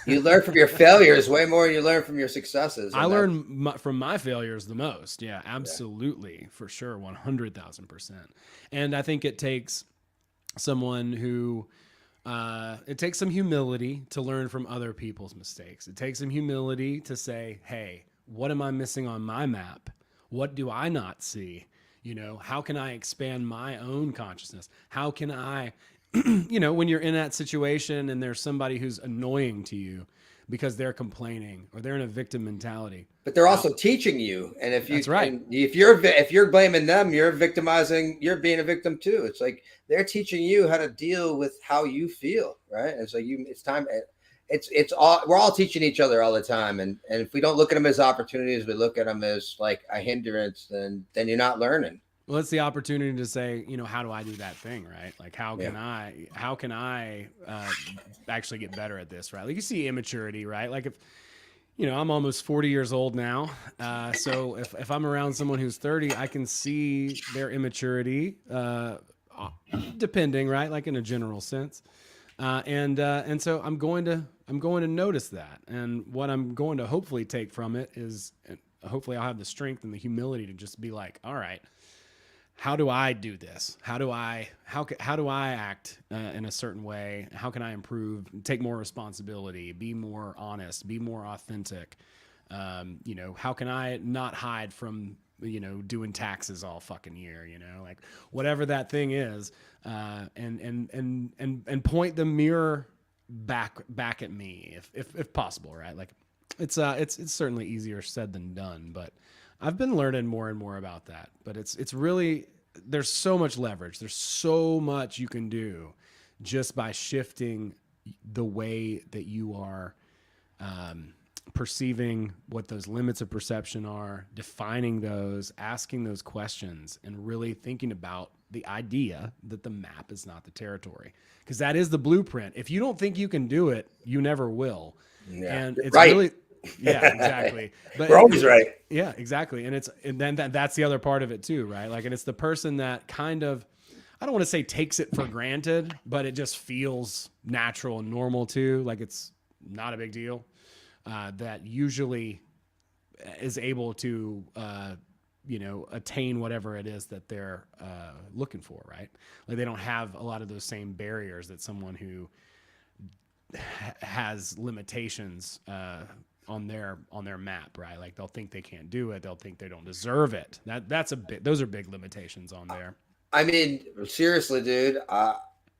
you learn from your failures way more than you learn from your successes. I learn from my failures the most. Yeah, absolutely. For sure. 100,000%. And I think it takes someone who, it takes some humility to learn from other people's mistakes. It takes some humility to say, hey, what am I missing on my map? What do I not see? You know, how can I expand my own consciousness? How can I, you know, when you're in that situation and there's somebody who's annoying to you because they're complaining or they're in a victim mentality. But they're also teaching you. And if you, that's right. And if you're blaming them, you're victimizing, you're being a victim too. It's like they're teaching you how to deal with how you feel, right? And so it's time. It's all, we're all teaching each other all the time. And if we don't look at them as opportunities, we look at them as like a hindrance, then you're not learning. Well, it's the opportunity to say, you know, how do I do that thing, right? Like, how can I actually get better at this, right? Like, you see immaturity, right? Like, if, you know, I'm almost 40 years old now. So if I'm around someone who's 30, I can see their immaturity, depending, right? Like in a general sense. And so I'm going to notice that. And what I'm going to hopefully take from it is, hopefully I'll have the strength and the humility to just be like, all right, how do I do this? How do I act in a certain way? How can I improve, take more responsibility, be more honest, be more authentic? You know, how can I not hide from, you know, doing taxes all fucking year, you know, like whatever that thing is, and point the mirror back at me if possible, right? Like it's certainly easier said than done, but I've been learning more and more about that. But it's really, there's so much leverage. There's so much you can do just by shifting the way that you are perceiving what those limits of perception are, defining those, asking those questions, and really thinking about the idea that the map is not the territory. Because that is the blueprint. If you don't think you can do it, you never will. Yeah, and it's right. really, yeah, exactly. But we're always right. Yeah, exactly. And then that's the other part of it too, right? Like, and it's the person that kind of, I don't want to say takes it for granted, but it just feels natural and normal too. Like, it's not a big deal. That usually is able to, you know, attain whatever it is that they're looking for, right? Like, they don't have a lot of those same barriers that someone who has limitations on their map, right? Like, they'll think they can't do it. They'll think they don't deserve it. Those are big limitations on there. I mean, seriously, dude,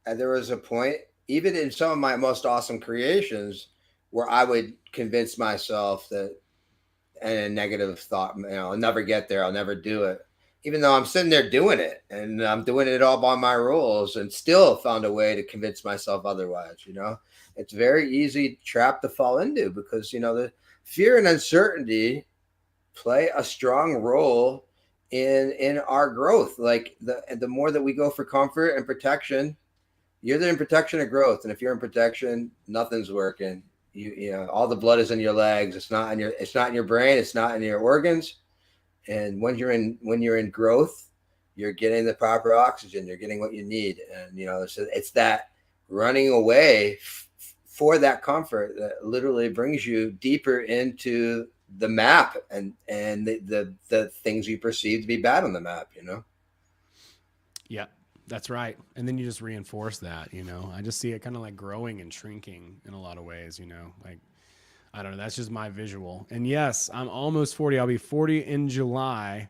there was a point, even in some of my most awesome creations, where I would convince myself that, and a negative thought, I'll never get there, I'll never do it. Even though I'm sitting there doing it and I'm doing it all by my rules, and still found a way to convince myself otherwise. It's very easy trap to fall into, because, the fear and uncertainty play a strong role in our growth. Like the more that we go for comfort and protection, you're either in protection or growth. And if you're in protection, nothing's working. All the blood is in your legs. It's not in your brain. It's not in your organs. And when you're in growth, you're getting the proper oxygen. You're getting what you need. And it's that running away for that comfort that literally brings you deeper into the map and the things you perceive to be bad on the map. Yeah, that's right. And then you just reinforce that. I just see it kind of like growing and shrinking in a lot of ways. Like, I don't know. That's just my visual. And yes, I'm almost 40. I'll be 40 in July.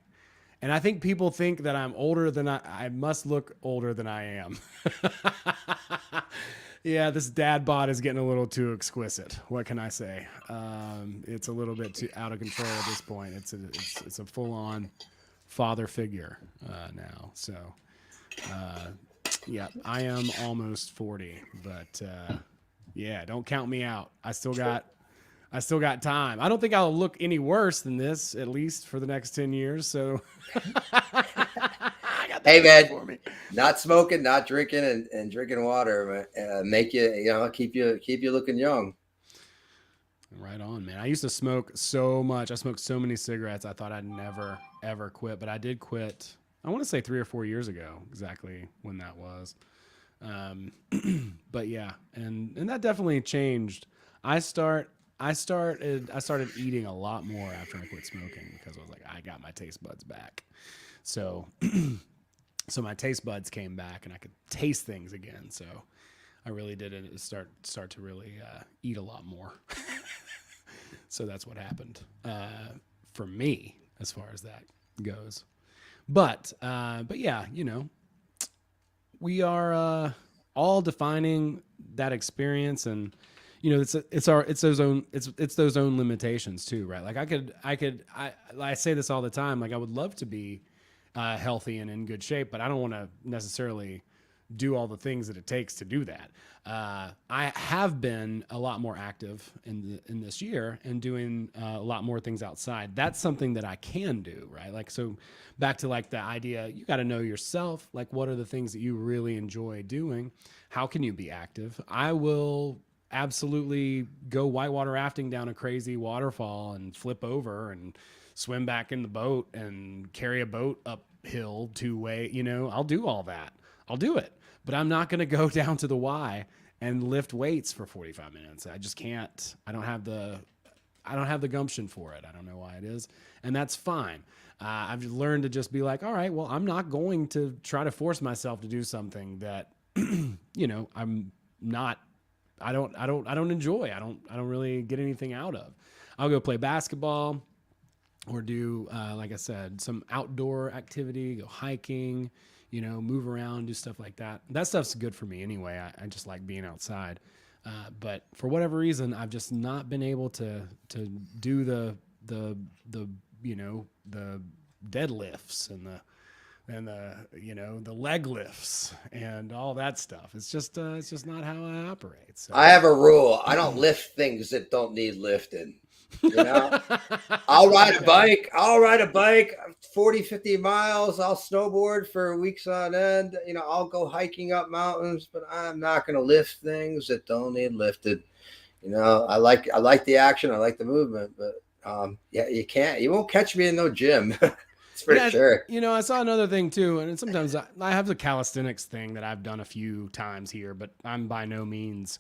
And I think people think that I'm older than I must look older than I am. Yeah, this dad bod is getting a little too exquisite. What can I say? It's a little bit too out of control at this point. It's a full on father figure now. So, yeah, I am almost 40, but yeah, don't count me out. I still got time. I don't think I'll look any worse than this, at least for the next 10 years. So, hey man, not smoking, not drinking, and drinking water make you, keep you looking young. Right on, man. I used to smoke so much. I smoked so many cigarettes. I thought I'd never ever quit, but I did quit. I want to say 3 or 4 years ago, exactly when that was. But yeah, and that definitely changed. I started eating a lot more after I quit smoking, because I was like, I got my taste buds back. So, so my taste buds came back and I could taste things again. So I really did start to really eat a lot more. So that's what happened for me as far as that goes. But yeah, we are all defining that experience, and it's those own limitations too, right? Like I say this all the time. Like, I would love to be healthy and in good shape, but I don't want to necessarily do all the things that it takes to do that. I have been a lot more active in this year and doing a lot more things outside. That's something that I can do, right? Like, so back to like the idea, you got to know yourself. Like, what are the things that you really enjoy doing? How can you be active? I will absolutely go whitewater rafting down a crazy waterfall and flip over and swim back in the boat and carry a boat uphill 2-way. I'll do all that. I'll do it. But I'm not going to go down to the Y and lift weights for 45 minutes. I just can't. I don't have the gumption for it. I don't know why it is. And that's fine. I've learned to just be like, all right, well, I'm not going to try to force myself to do something that, I'm not, I don't enjoy. I don't really get anything out of. I'll go play basketball or do, like I said, some outdoor activity, go hiking, move around, do stuff like that. That stuff's good for me anyway. I just like being outside. But for whatever reason, I've just not been able to do the deadlifts and the leg lifts and all that stuff. It's just not how I operate. So I have a rule. I don't lift things that don't need lifting. I'll ride a bike 40, 50 miles. I'll snowboard for weeks on end. I'll go hiking up mountains, but I'm not going to lift things that don't need lifted. I like the action. I like the movement, but yeah, you won't catch me in no gym. It's for sure. I saw another thing too. And sometimes I have the calisthenics thing that I've done a few times here, but I'm by no means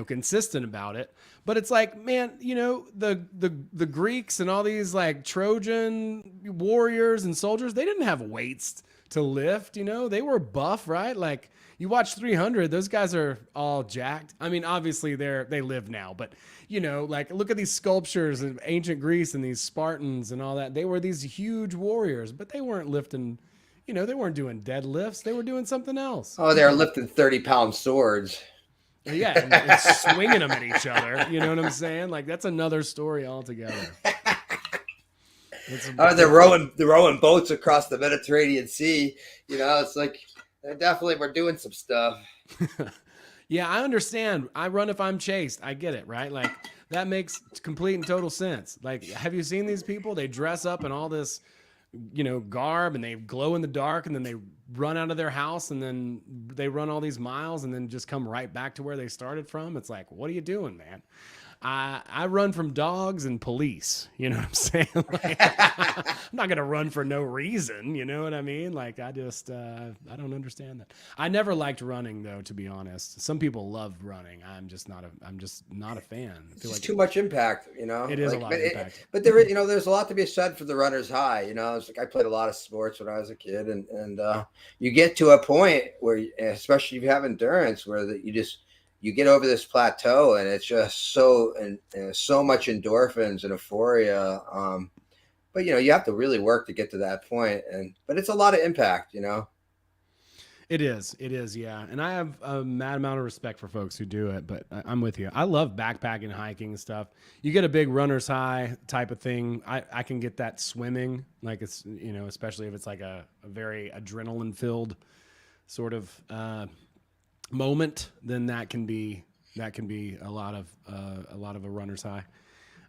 consistent about it. But it's like, man, the Greeks and all these like Trojan warriors and soldiers, they didn't have weights to lift. They were buff, right? Like, you watch 300, those guys are all jacked. I mean, obviously they live now, but like, look at these sculptures of ancient Greece and these Spartans and all that. They were these huge warriors, but they weren't lifting, they weren't doing deadlifts. They were doing something else. Oh, they were lifting 30-pound swords. Yeah, and swinging them at each other. You know what I'm saying? Like that's another story altogether. They're rowing boats across the Mediterranean Sea. It's like they definitely were doing some stuff. Yeah, I understand. I run if I'm chased. I get it, right? Like that makes complete and total sense. Like, have you seen these people? They dress up in all this, garb, and they glow in the dark, and then they run out of their house, and then they run all these miles, and then just come right back to where they started from. It's like, what are you doing, man? I run from dogs and police. You know what I'm saying? Like, I'm not gonna run for no reason. You know what I mean? Like I just I don't understand that. I never liked running though, to be honest. Some people love running. I'm just not a fan. I feel It's like too much impact. it is a lot of impact. But there's a lot to be said for the runner's high. It's like I played a lot of sports when I was a kid, and you get to a point where, especially if you have endurance, where you get over this plateau, and it's just and so much endorphins and euphoria. But you have to really work to get to that point, but it's a lot of impact. It is, yeah. And I have a mad amount of respect for folks who do it, but I'm with you. I love backpacking, hiking and stuff. You get a big runner's high type of thing. I can get that swimming, like it's, especially if it's like a very adrenaline filled sort of moment, then that can be a lot of a runner's high.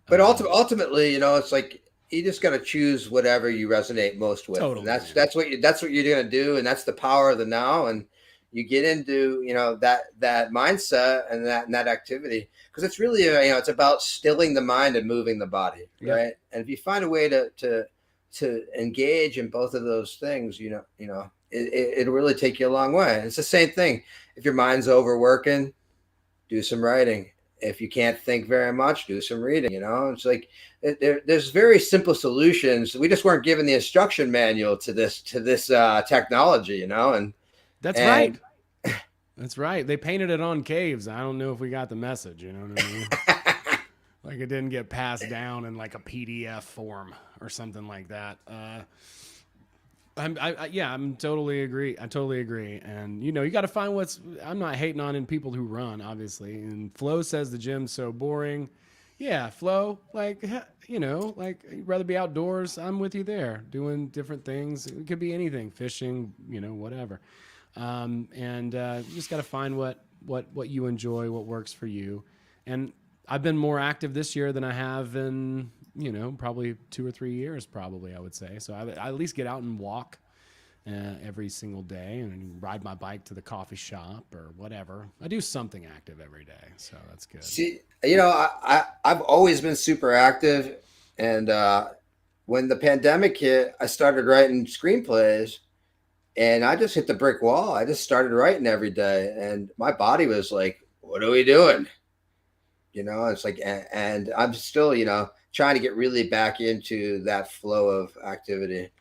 But ultimately, it's like you just got to choose whatever you resonate most with. Totally, and that's what you're going to do, and that's the power of the now. And you get into that mindset and that activity, because it's really it's about stilling the mind and moving the body, yep. Right? And if you find a way to engage in both of those things, it'll really take you a long way. And it's the same thing. If your mind's overworking, do some writing. If you can't think very much, do some reading. It's like there's very simple solutions. We just weren't given the instruction manual to this technology, and that's right. That's right. They painted it on caves. I don't know if we got the message. You know what I mean? Like it didn't get passed down in like a PDF form or something like that. I'm totally agree. I totally agree. And you got to find I'm not hating on people who run, obviously. And Flo says the gym's so boring. Yeah, Flo, like, like you'd rather be outdoors. I'm with you there, doing different things. It could be anything, fishing, whatever. You just got to find what you enjoy, what works for you. And I've been more active this year than I have in, probably 2 or 3 years, probably, I would say. So I at least get out and walk every single day and ride my bike to the coffee shop or whatever. I do something active every day. So that's good. See, I've always been super active. And when the pandemic hit, I started writing screenplays, and I just hit the brick wall. I just started writing every day, and my body was like, what are we doing? It's like, and I'm still, trying to get really back into that flow of activity.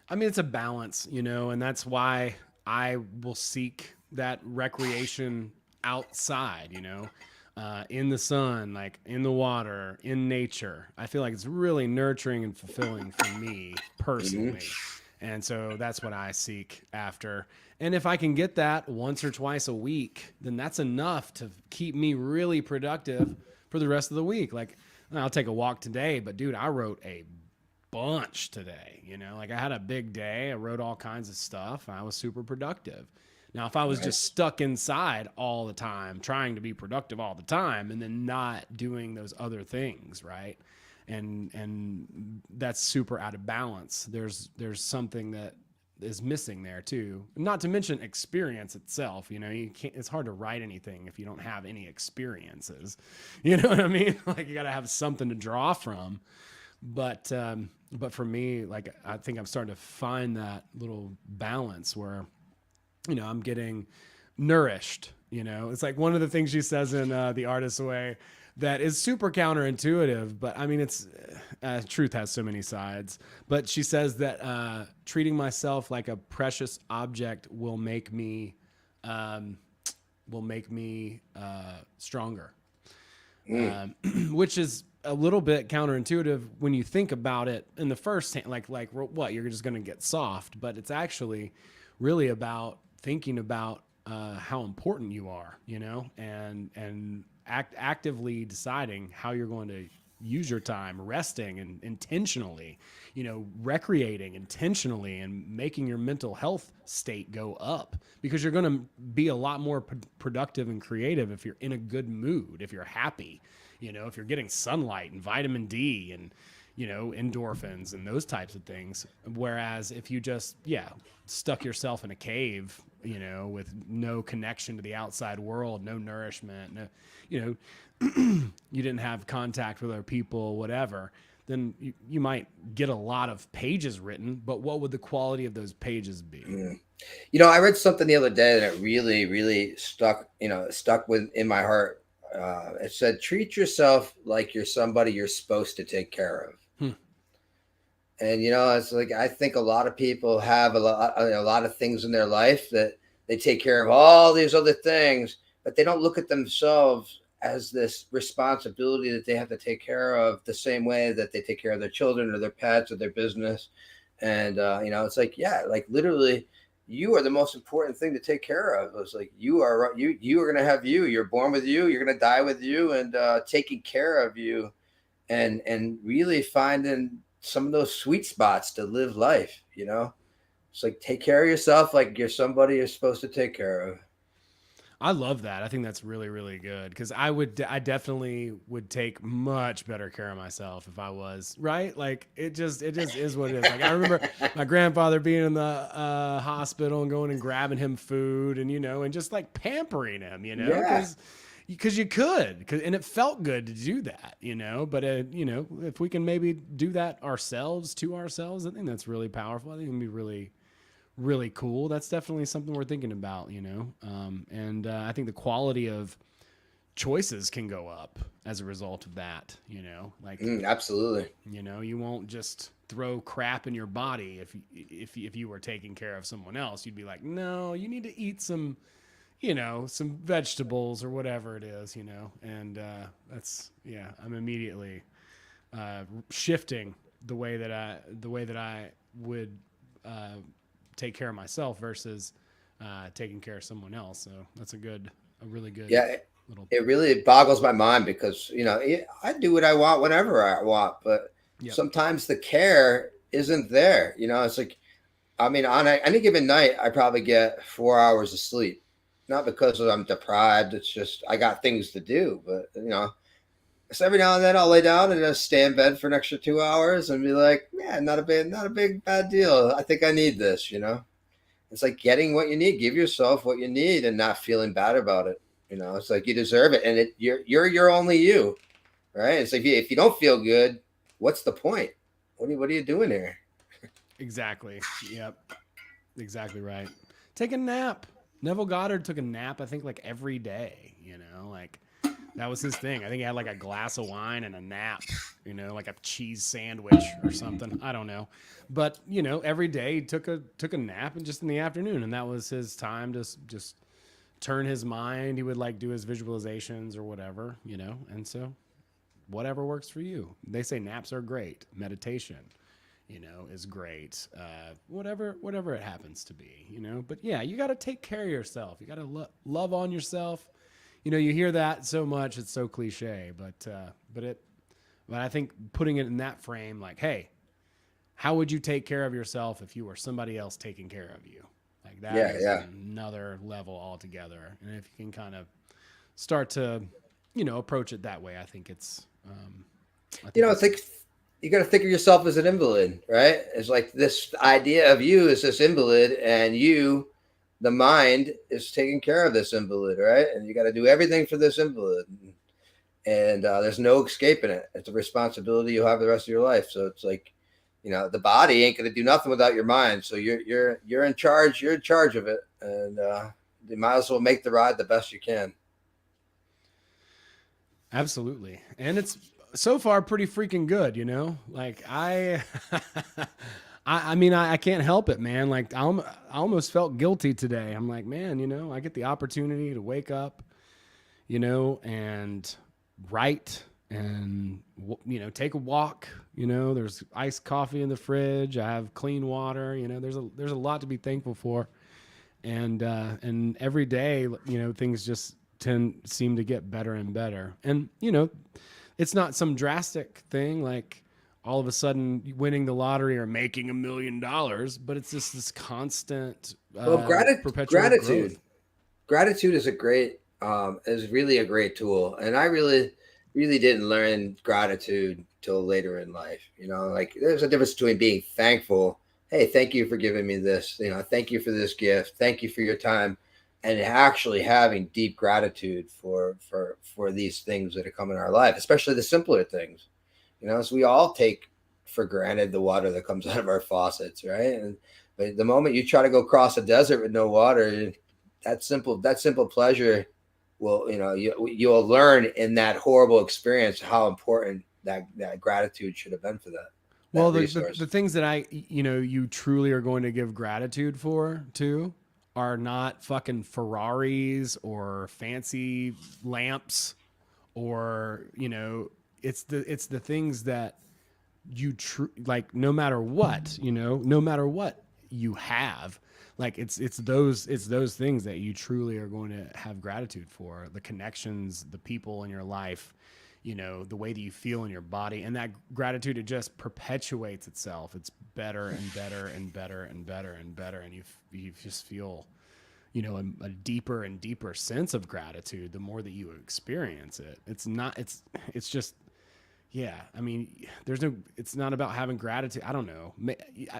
I mean, it's a balance, and that's why I will seek that recreation outside, in the sun, like in the water, in nature. I feel like it's really nurturing and fulfilling for me personally. Mm-hmm. And so that's what I seek after. And if I can get that once or twice a week, then that's enough to keep me really productive for the rest of the week. Like, I'll take a walk today, but dude, I wrote a bunch today. Like I had a big day. I wrote all kinds of stuff, and I was super productive. Now, if I was just stuck inside all the time, trying to be productive all the time, and then not doing those other things, right? And that's super out of balance. There's something that is missing there too. Not to mention experience itself. You can't. It's hard to write anything if you don't have any experiences. You know what I mean? Like you got to have something to draw from. But for me, like I think I'm starting to find that little balance where, I'm getting nourished. It's like one of the things she says in The Artist's Way that is super counterintuitive, but I mean, it's truth has so many sides. But she says that treating myself like a precious object will make me stronger, which is a little bit counterintuitive when you think about it in the first hand. Like what, you're just going to get soft, but it's actually really about thinking about how important you are, and actively deciding how you're going to use your time, resting and intentionally, recreating intentionally, and making your mental health state go up, because you're going to be a lot more productive and creative if you're in a good mood, if you're happy, if you're getting sunlight and vitamin D and endorphins and those types of things. Whereas if you just, stuck yourself in a cave, with no connection to the outside world, no nourishment, no, you didn't have contact with other people, whatever, then you might get a lot of pages written, but what would the quality of those pages be? I read something the other day that really, really stuck in my heart. It said, treat yourself like you're somebody you're supposed to take care of. And it's like, I think a lot of people have a lot of things in their life that they take care of all these other things, but they don't look at themselves as this responsibility that they have to take care of the same way that they take care of their children or their pets or their business. And it's like, like literally, you are the most important thing to take care of. It's like you are going to have you. You're born with you. You're going to die with you, and taking care of you, and really finding some of those sweet spots to live life. It's like, take care of yourself like you're somebody you're supposed to take care of. I love that. I think that's really, really good, because I definitely would take much better care of myself if I was, right. Like it just is what it is. Like I remember my grandfather being in the hospital and going and grabbing him food and, and just like pampering him, because you could, and it felt good to do that, but if we can maybe do that ourselves to ourselves, I think that's really powerful. I think it'd be really, really cool. That's definitely something we're thinking about, and I think the quality of choices can go up as a result of that, like absolutely. You won't just throw crap in your body if you were taking care of someone else. You'd be like, no, you need to eat some some vegetables or whatever it is, and that's, I'm immediately shifting the way that I would take care of myself versus taking care of someone else. So that's a really good. Little... It really boggles my mind, because I do what I want whenever I want, but sometimes the care isn't there. It's like, I mean, on any given night, I probably get 4 hours of sleep. Not because I'm deprived. It's just I got things to do. But so every now and then I'll lay down and just stay in bed for an extra 2 hours and be like, yeah, not a big bad deal. I think I need this. It's like getting what you need. Give yourself what you need and not feeling bad about it. It's like you deserve it, and you're only you, right? It's like, if you don't feel good, what's the point? What are you doing here? Exactly. Yep. Exactly right. Take a nap. Neville Goddard took a nap, I think, like every day, like that was his thing. I think he had like a glass of wine and a nap, like a cheese sandwich or something. I don't know. But, every day he took a nap, and just in the afternoon, and that was his time to just turn his mind. He would like do his visualizations or whatever, and so whatever works for you. They say naps are great. Meditation, is great. Whatever it happens to be, but yeah, you got to take care of yourself. You got to love on yourself. You hear that so much, it's so cliche, but I think putting it in that frame, like, hey, how would you take care of yourself if you were somebody else taking care of you? Like that is another level altogether. And if you can kind of start to, approach it that way, I think it's, it's like, you got to think of yourself as an invalid, right? It's like this idea of you as this invalid, and you, the mind, is taking care of this invalid, right? And you got to do everything for this invalid, and there's no escaping it. It's a responsibility you'll have the rest of your life. So it's like, the body ain't going to do nothing without your mind. So you're in charge. You're in charge of it, and you might as well make the ride the best you can. Absolutely, and it's so far pretty freaking good, like I mean, I can't help it, man. Like I almost felt guilty today. I'm like, man, I get the opportunity to wake up, and write and, take a walk, there's iced coffee in the fridge. I have clean water, there's a lot to be thankful for. and every day, things just seem to get better and better. And it's not some drastic thing like all of a sudden winning the lottery or making $1 million, but it's just this constant Well, perpetual gratitude. growth. Gratitude is is really a great tool. And I really didn't learn gratitude till later in life. Like there's a difference between being thankful. Hey, thank you for giving me this. Thank you for this gift. Thank you for your time. And actually having deep gratitude for these things that have come in our life, especially the simpler things. So we all take for granted the water that comes out of our faucets, right? But the moment you try to go cross a desert with no water, that simple pleasure will, you'll learn in that horrible experience how important that gratitude should have been for that Well, the resource. things that you truly are going to give gratitude for too are not fucking Ferraris or fancy lamps, or it's the things that like, no matter what, no matter what you have, like it's those things that you truly are going to have gratitude for: the connections, the people in your life, the way that you feel in your body. And that gratitude, it just perpetuates itself. It's better and better and better and better and better, and you just feel a deeper and deeper sense of gratitude the more that you experience it. It's just, yeah, I mean, it's not about having gratitude. I don't know.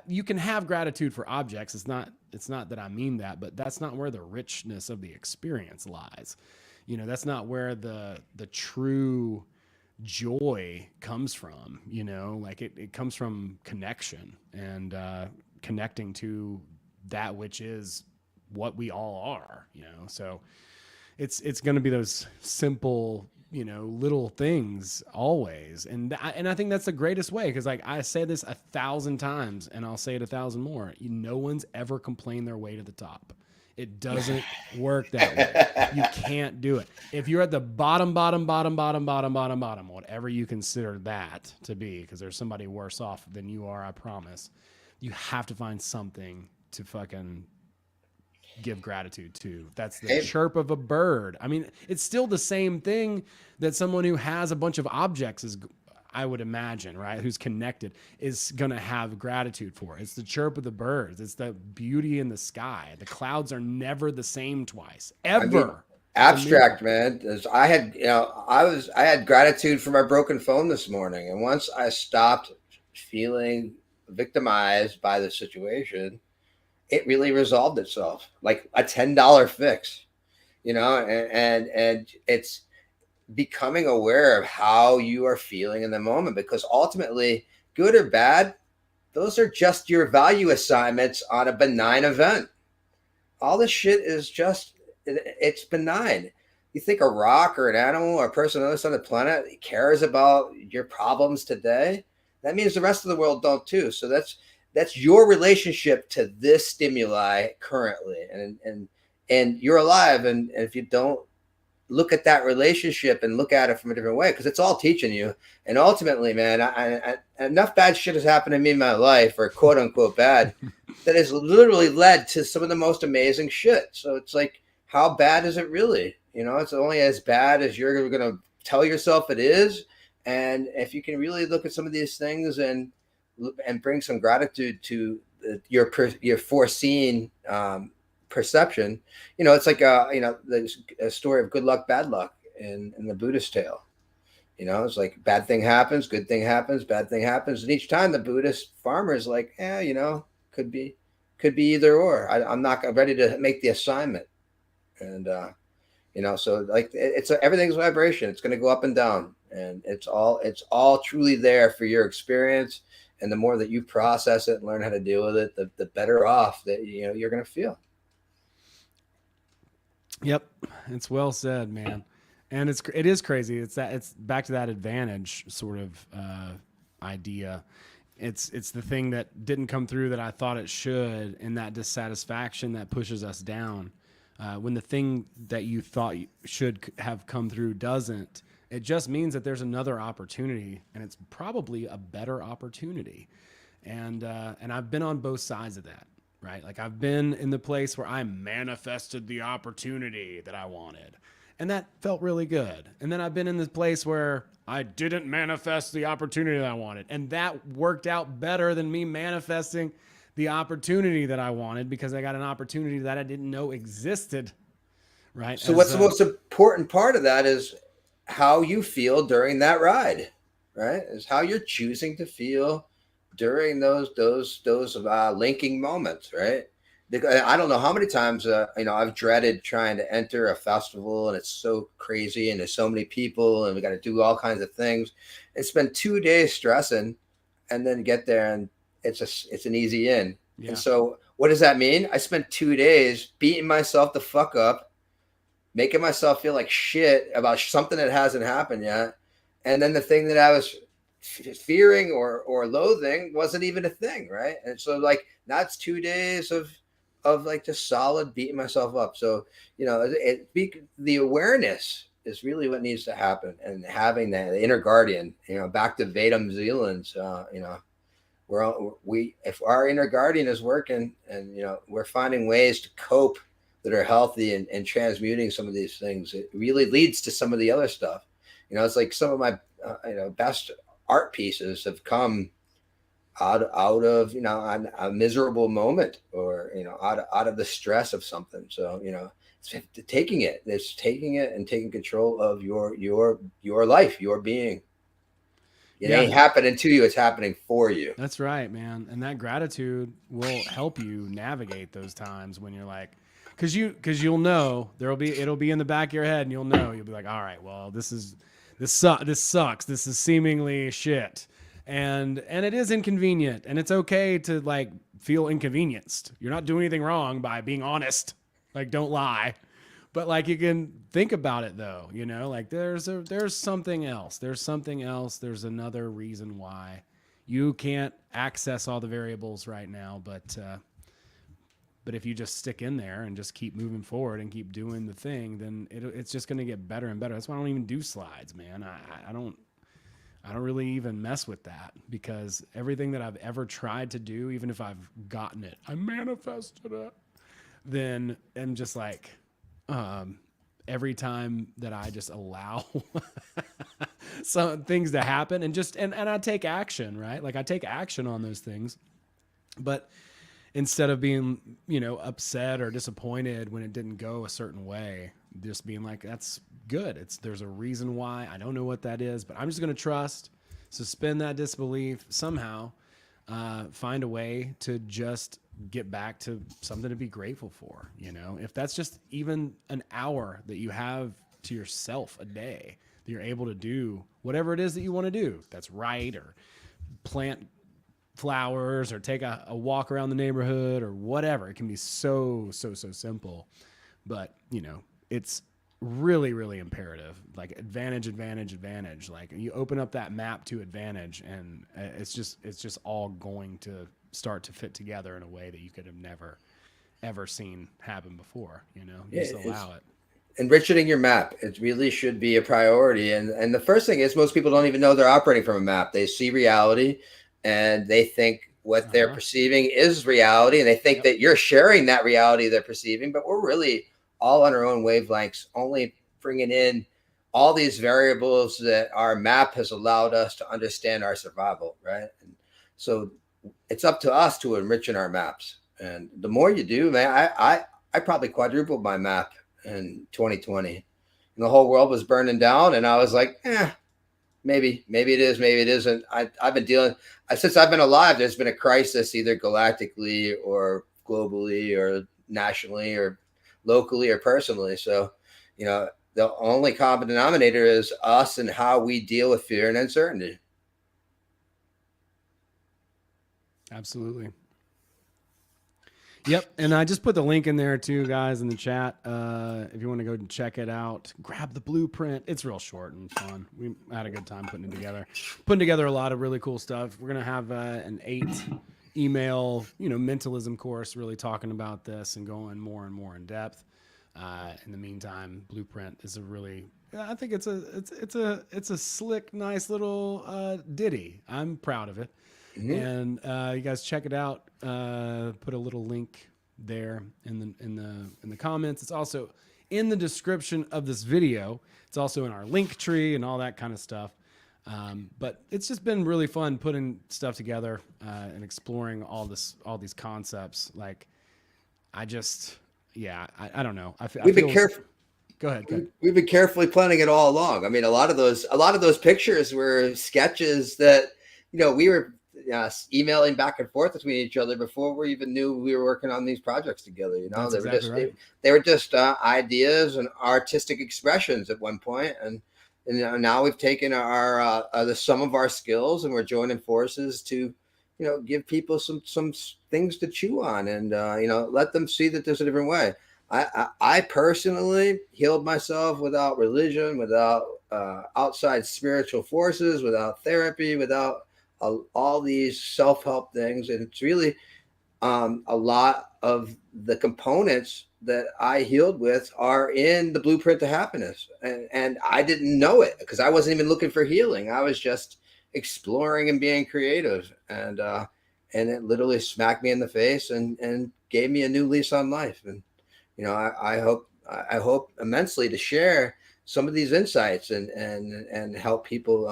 You can have gratitude for objects. It's not that I mean that, but that's not where the richness of the experience lies. That's not where the true joy comes from. Like it comes from connection, and connecting to that which is what we all are. So it's going to be those simple, little things always. And I think that's the greatest way, because like I say this 1,000 times and I'll say it 1,000 more: no one's ever complained their way to the top. It doesn't work that way. You can't do it. If you're at the bottom, whatever you consider that to be, because there's somebody worse off than you are, I promise, you have to find something to fucking give gratitude to. That's the Hey, chirp of a bird. I mean, it's still the same thing that someone who has a bunch of objects is, I would imagine, right, who's connected, is going to have gratitude for. It's the chirp of the birds. It's the beauty in the sky. The clouds are never the same twice, I mean, ever. It's a new one. abstract, man. I had gratitude for my broken phone this morning, and once I stopped feeling victimized by the situation, it really resolved itself, like a $10 fix. And it's becoming aware of how you are feeling in the moment, because ultimately, good or bad, those are just your value assignments on a benign event. All this shit is just, it's benign. You think a rock or an animal or a person on this on the planet cares about your problems today? That means the rest of the world don't too. So that's your relationship to this stimuli currently, and you're alive. And if you don't look at that relationship and look at it from a different way, because it's all teaching you. And ultimately, man, enough bad shit has happened to me in my life, or quote unquote bad, that has literally led to some of the most amazing shit. So it's like, how bad is it really? It's only as bad as you're going to tell yourself it is. And if you can really look at some of these things and bring some gratitude to your foreseen perception, it's like a story of good luck, bad luck in the Buddhist tale. It's like bad thing happens, good thing happens, bad thing happens, and each time the Buddhist farmer is like, could be could be either or. I'm not ready to make the assignment, and so like everything's vibration. It's going to go up and down, and it's all truly there for your experience. And the more that you process it and learn how to deal with it, the better off that you're going to feel. Yep, it's well said, man. And it is crazy. It's back to that advantage sort of idea. It's the thing that didn't come through that I thought it should, and that dissatisfaction that pushes us down. When the thing that you thought should have come through doesn't, it just means that there's another opportunity, and it's probably a better opportunity. And I've been on both sides of that. right? Like I've been in the place where I manifested the opportunity that I wanted. And that felt really good. And then I've been in this place where I didn't manifest the opportunity that I wanted. And that worked out better than me manifesting the opportunity that I wanted because I got an opportunity that I didn't know existed, right? So what's the most important part of that is how you feel during that ride, right? Is how you're choosing to feel during those linking moments, right? I don't know how many times I've dreaded trying to enter a festival and it's so crazy and there's so many people and we got to do all kinds of things. It's been 2 days stressing, and then get there and it's an easy in. And Yeah. so what does that mean? I spent 2 days beating myself the fuck up, making myself feel like shit about something that hasn't happened yet. And then the thing that I was fearing or loathing wasn't even a thing, right? And so like that's 2 days of like just solid beating myself up. So the awareness is really what needs to happen, and having that the inner guardian, back to Vadam Zealand's, we if our inner guardian is working, and we're finding ways to cope that are healthy, and transmuting some of these things, it really leads to some of the other stuff. It's like some of my best art pieces have come out of a miserable moment, or out of the stress of something. So it's taking it and taking control of your life, your being. It Yeah. ain't happening to you, it's happening for you. That's right, man. And that gratitude will help you navigate those times when you're like, because you'll know it'll be in the back of your head, and you'll be like, all right, well, this sucks. This is seemingly shit, and it is inconvenient, and it's okay to like feel inconvenienced. You're not doing anything wrong by being honest. Like, don't lie. But like you can think about it though, like there's something else. There's something else. There's another reason why you can't access all the variables right now, but if you just stick in there and just keep moving forward and keep doing the thing, then it's just going to get better and better. That's why I don't even do slides, man. I don't really even mess with that, because everything that I've ever tried to do, even if I've gotten it, I manifested it, then I'm just like, every time that I just allow some things to happen and I take action, right? Like I take action on those things, but instead of being, upset or disappointed when it didn't go a certain way, just being like, that's good. There's a reason why. I don't know what that is, but I'm just going to trust, suspend that disbelief, somehow find a way to just get back to something to be grateful for. If that's just even an hour that you have to yourself a day, that you're able to do whatever it is that you want to do, that's right, or plant flowers, or take a walk around the neighborhood, or whatever. It can be so simple, but it's really, really imperative. Like advantage. Like you open up that map to advantage, and it's just all going to start to fit together in a way that you could have never ever seen happen before. Just allow it. Enriching your map, it really should be a priority. And the first thing is, most people don't even know they're operating from a map. They see reality and they think what they're perceiving is reality, and they think that you're sharing that reality they're perceiving, but we're really all on our own wavelengths, only bringing in all these variables that our map has allowed us to understand our survival, right? And so it's up to us to enrich in our maps. And the more you do, man, I probably quadrupled my map in 2020. And the whole world was burning down, and I was like, maybe it is, maybe it isn't. I've been dealing since I've been alive. There's been a crisis, either galactically or globally or nationally or locally or personally. So, the only common denominator is us and how we deal with fear and uncertainty. Absolutely. Yep, and I just put the link in there too, guys, in the chat. If you want to go and check it out, grab the blueprint. It's real short and fun. We had a good time putting together a lot of really cool stuff. We're gonna have an 8 email, mentalism course, really talking about this and going more and more in depth. In the meantime, blueprint is I think it's a slick, nice little ditty. I'm proud of it. Mm-hmm. And you guys check it out. Put a little link there in the comments. It's also in the description of this video. It's also in our link tree and all that kind of stuff. But it's just been really fun putting stuff together and exploring all these concepts. Like, I just, yeah, I don't know. I We've been feel. careful. Go ahead. Go ahead. We've been carefully planning it all along. I mean, a lot of those pictures were sketches that we were emailing back and forth between each other before we even knew we were working on these projects together. That's they were exactly just right. they were just ideas and artistic expressions at one point, and now we've taken the sum of our skills and we're joining forces to give people some things to chew on, and let them see that there's a different way. I personally healed myself without religion, without outside spiritual forces, without therapy, without all these self-help things. And it's really a lot of the components that I healed with are in the blueprint to happiness. And I didn't know it because I wasn't even looking for healing. I was just exploring and being creative. And it literally smacked me in the face and gave me a new lease on life. And I hope immensely to share some of these insights and help people,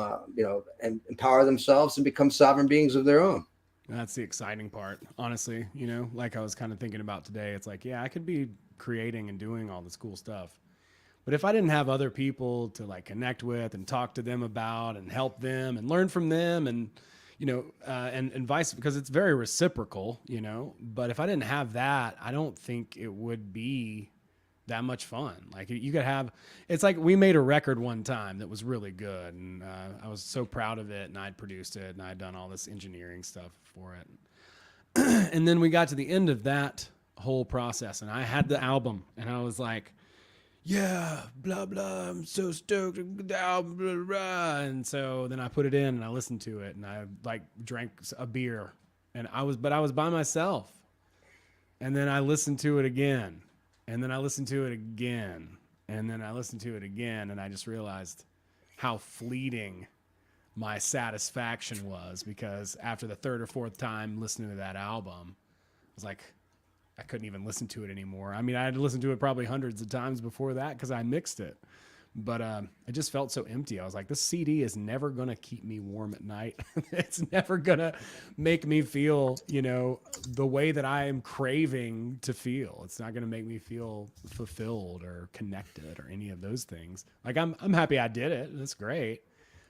and empower themselves and become sovereign beings of their own. That's the exciting part, honestly. Like I was kind of thinking about today, it's like, yeah, I could be creating and doing all this cool stuff. But if I didn't have other people to like connect with and talk to them about and help them and learn from them and, and vice, because it's very reciprocal, but if I didn't have that, I don't think it would be that much fun. Like you could have, it's like we made a record one time that was really good, and I was so proud of it, and I'd produced it and I'd done all this engineering stuff for it. And then we got to the end of that whole process and I had the album and I was like, yeah, blah blah, I'm so stoked, blah, blah, blah. And so then I put it in and I listened to it and I like drank a beer and I was by myself. And then I listened to it again. And then I listened to it again. And then I listened to it again. And I just realized how fleeting my satisfaction was, because after the third or fourth time listening to that album, I was like, I couldn't even listen to it anymore. I mean, I had to listen to it probably hundreds of times before that because I mixed it. But it just felt so empty. I was like, this CD is never going to keep me warm at night. It's never going to make me feel, the way that I am craving to feel. It's not going to make me feel fulfilled or connected or any of those things. Like, I'm happy I did it. That's great.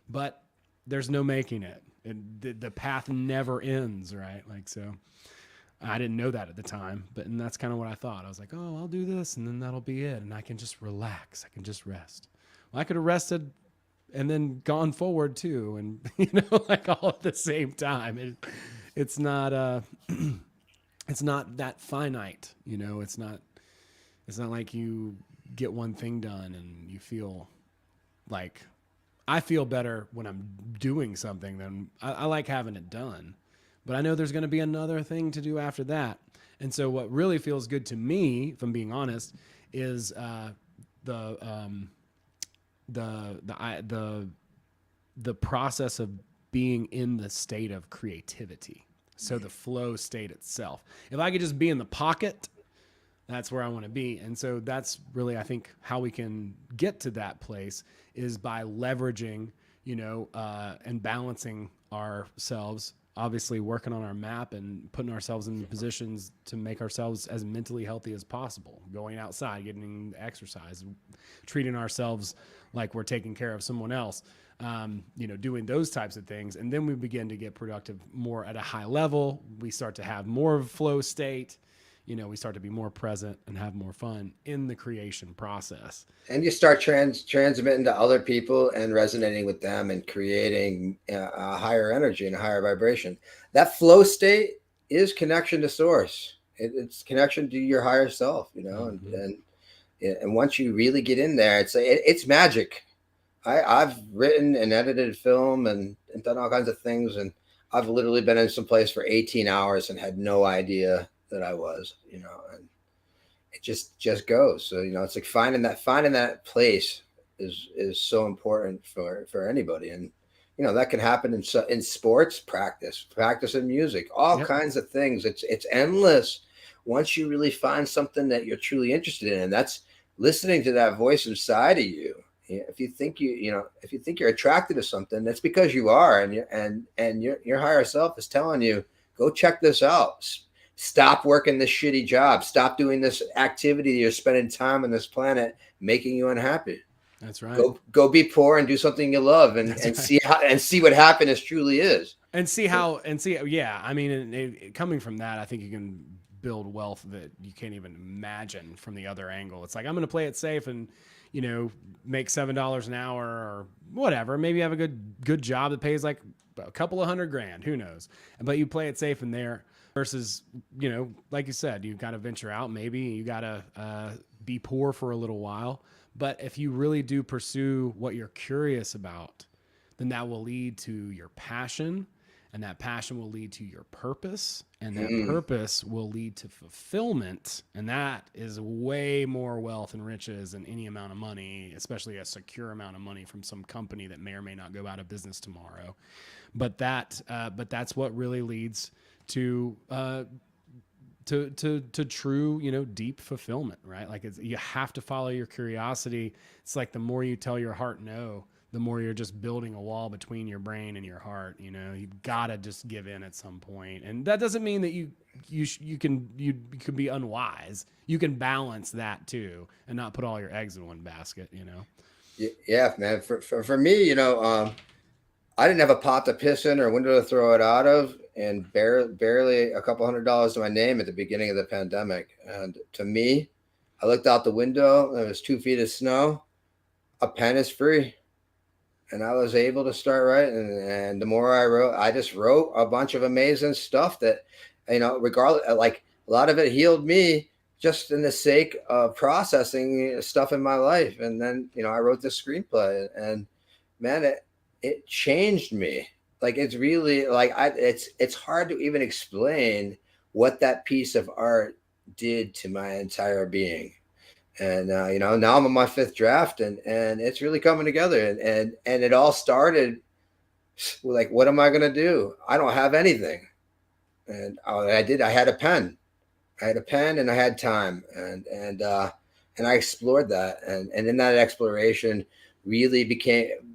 But there's no making it. And the path never ends, right? Like, so I didn't know that at the time, and that's kind of what I thought. I was like, oh, I'll do this and then that'll be it. And I can just relax. I can just rest. Well, I could have rested and then gone forward too. And, like all at the same time. It's not, it's not that finite, it's not like you get one thing done and you feel like, I feel better when I'm doing something than I like having it done. But I know there's going to be another thing to do after that. And so what really feels good to me, if I'm being honest, is the process of being in the state of creativity. So the flow state itself. If I could just be in the pocket, that's where I want to be. And so that's really, I think, how we can get to that place is by leveraging, and balancing ourselves, obviously working on our map and putting ourselves in positions to make ourselves as mentally healthy as possible, going outside, getting exercise, treating ourselves like we're taking care of someone else, doing those types of things. And then we begin to get productive more at a high level. We start to have more of a flow state. We start to be more present and have more fun in the creation process. And you start transmitting to other people and resonating with them and creating a higher energy and a higher vibration. That flow state is connection to source. It's connection to your higher self, mm-hmm. and once you really get in there, it's magic. I've written and edited film and done all kinds of things. And I've literally been in some place for 18 hours and had no idea that I was, and it just goes. So, it's like finding that place is so important for anybody. And that can happen in sports, practice in music, all Yep. kinds of things. It's endless once you really find something that you're truly interested in. And that's listening to that voice inside of you. If you think if you think you're attracted to something, that's because you are, and your higher self is telling you, go check this out. Stop working this shitty job. Stop doing this activity. You're spending time on this planet making you unhappy. That's right. Go be poor and do something you love, and That's right. see what happiness truly is. And see how, and see, yeah, I mean, coming from that, I think you can build wealth that you can't even imagine from the other angle. It's like, I'm going to play it safe and, make $7 an hour or whatever. Maybe have a good job that pays like a couple of $100,000, who knows? But you play it safe in there versus, like you said, you got to venture out. Maybe you got to be poor for a little while. But if you really do pursue what you're curious about, then that will lead to your passion, and that passion will lead to your purpose, and that purpose will lead to fulfillment. And that is way more wealth and riches than any amount of money, especially a secure amount of money from some company that may or may not go out of business tomorrow. But that's what really leads to true, deep fulfillment, right? Like, you have to follow your curiosity. It's like the more you tell your heart no, the more you're just building a wall between your brain and your heart. You've got to just give in at some point. And that doesn't mean that you can be unwise. You can balance that too, and not put all your eggs in one basket. Yeah, man. For me, I didn't have a pot to piss in or a window to throw it out of, and barely a couple $100 to my name at the beginning of the pandemic. And to me, I looked out the window. There was 2 feet of snow. A pen is free, and I was able to start writing. And the more I wrote, I just wrote a bunch of amazing stuff that, regardless, like a lot of it healed me just in the sake of processing stuff in my life. And then, I wrote this screenplay, and man, it changed me. Like, it's really like it's hard to even explain what that piece of art did to my entire being. And now I'm on my 5th draft, and it's really coming together. And it all started with, like, what am I gonna do? I don't have anything, and I had a pen. And I had time, and I explored that, and in that exploration really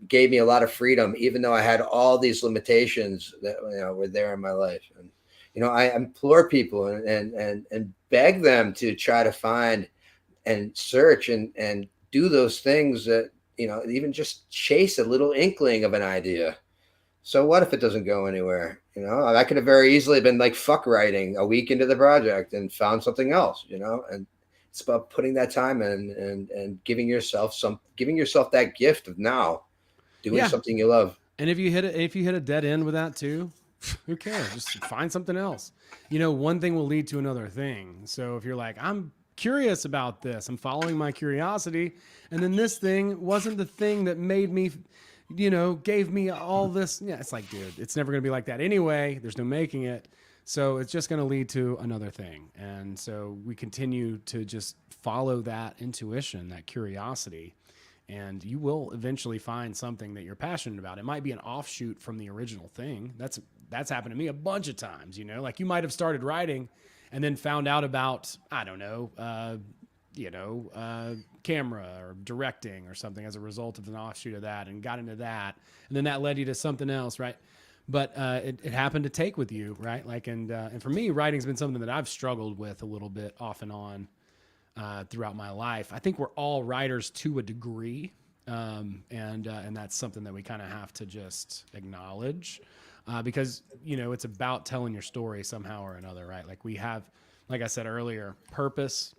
gave me a lot of freedom, even though I had all these limitations that were there in my life. And I implore people and beg them to try to find and search and do those things that, even just chase a little inkling of an idea. So what if it doesn't go anywhere? I could have very easily been like, fuck writing a week into the project and found something else, and it's about putting that time in, and giving yourself that gift of now doing Yeah. something you love. And if you hit a dead end with that too, who cares? Just find something else. One thing will lead to another thing. So if you're like, I'm curious about this, I'm following my curiosity, and then this thing wasn't the thing that made me, gave me all this. Yeah, it's like, dude, it's never going to be like that anyway. There's no making it. So it's just going to lead to another thing. And so we continue to just follow that intuition, that curiosity, and you will eventually find something that you're passionate about. It might be an offshoot from the original thing. That's happened to me a bunch of times. Like, you might have started writing and then found out about, I don't know, camera or directing or something as a result of an offshoot of that, and got into that, and then that led you to something else, right? But it happened to take with you, right? Like, and for me, writing's been something that I've struggled with a little bit off and on throughout my life. I think we're all writers to a degree, and that's something that we kind of have to just acknowledge, because it's about telling your story somehow or another, right? Like, we have, like I said earlier, purpose,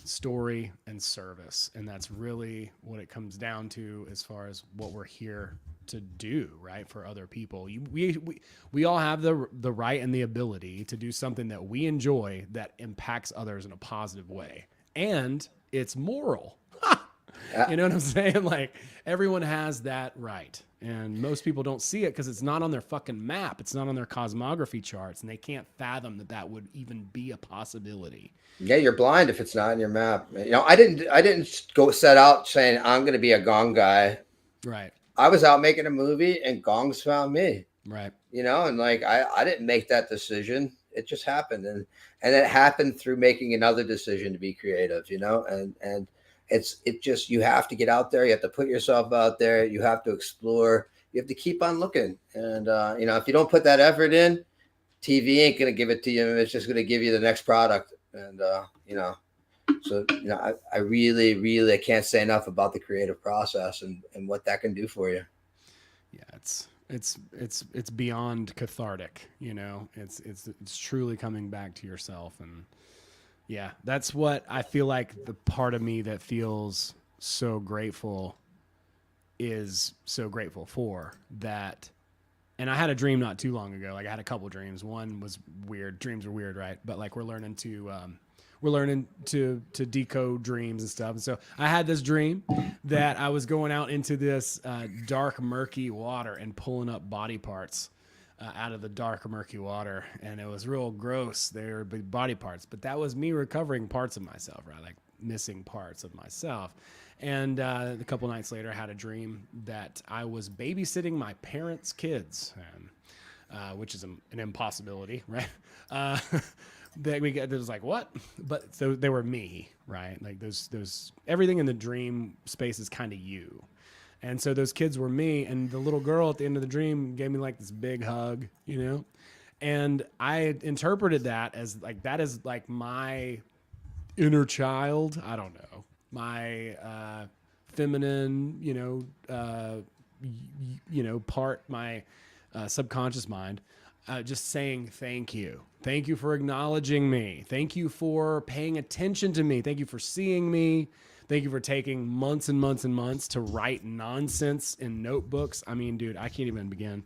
story, and service, and that's really what it comes down to as far as what we're here to do, right? For other people, we all have the right and the ability to do something that we enjoy that impacts others in a positive way, and it's moral. You know what I'm saying? Like, everyone has that right, and most people don't see it because it's not on their fucking map. It's not on their cosmography charts, and they can't fathom that would even be a possibility. Yeah, you're blind if it's not in your map. I didn't go set out saying I'm going to be a gong guy. Right. I was out making a movie and gongs found me, Right. and like I didn't make that decision. It just happened. And it happened through making another decision to be creative, and it just, you have to get out there. You have to put yourself out there. You have to explore. You have to keep on looking. And, if you don't put that effort in, TV ain't going to give it to you. It's just going to give you the next product. And, so, I really, really, I can't say enough about the creative process and what that can do for you. Yeah, it's beyond cathartic, it's truly coming back to yourself. And yeah, that's what I feel like the part of me that feels so grateful is so grateful for that. And I had a dream not too long ago. Like I had a couple dreams. One was weird. Dreams are weird, right? But like we're learning to decode dreams and stuff. And so I had this dream that I was going out into this dark, murky water and pulling up body parts out of the dark, murky water. And it was real gross. They were big body parts, but that was me recovering parts of myself, right? Like missing parts of myself. And a couple nights later, I had a dream that I was babysitting my parents' kids, which is an impossibility, right? That we get, it was like, what? But so they were me, right? Like those everything in the dream space is kind of you. And so those kids were me, and the little girl at the end of the dream gave me like this big hug, And I interpreted that as like, that is like my inner child. I don't know. My feminine, part, my subconscious mind, just saying thank you. Thank you for acknowledging me. Thank you for paying attention to me. Thank you for seeing me. Thank you for taking months and months and months to write nonsense in notebooks. I mean, dude, I can't even begin.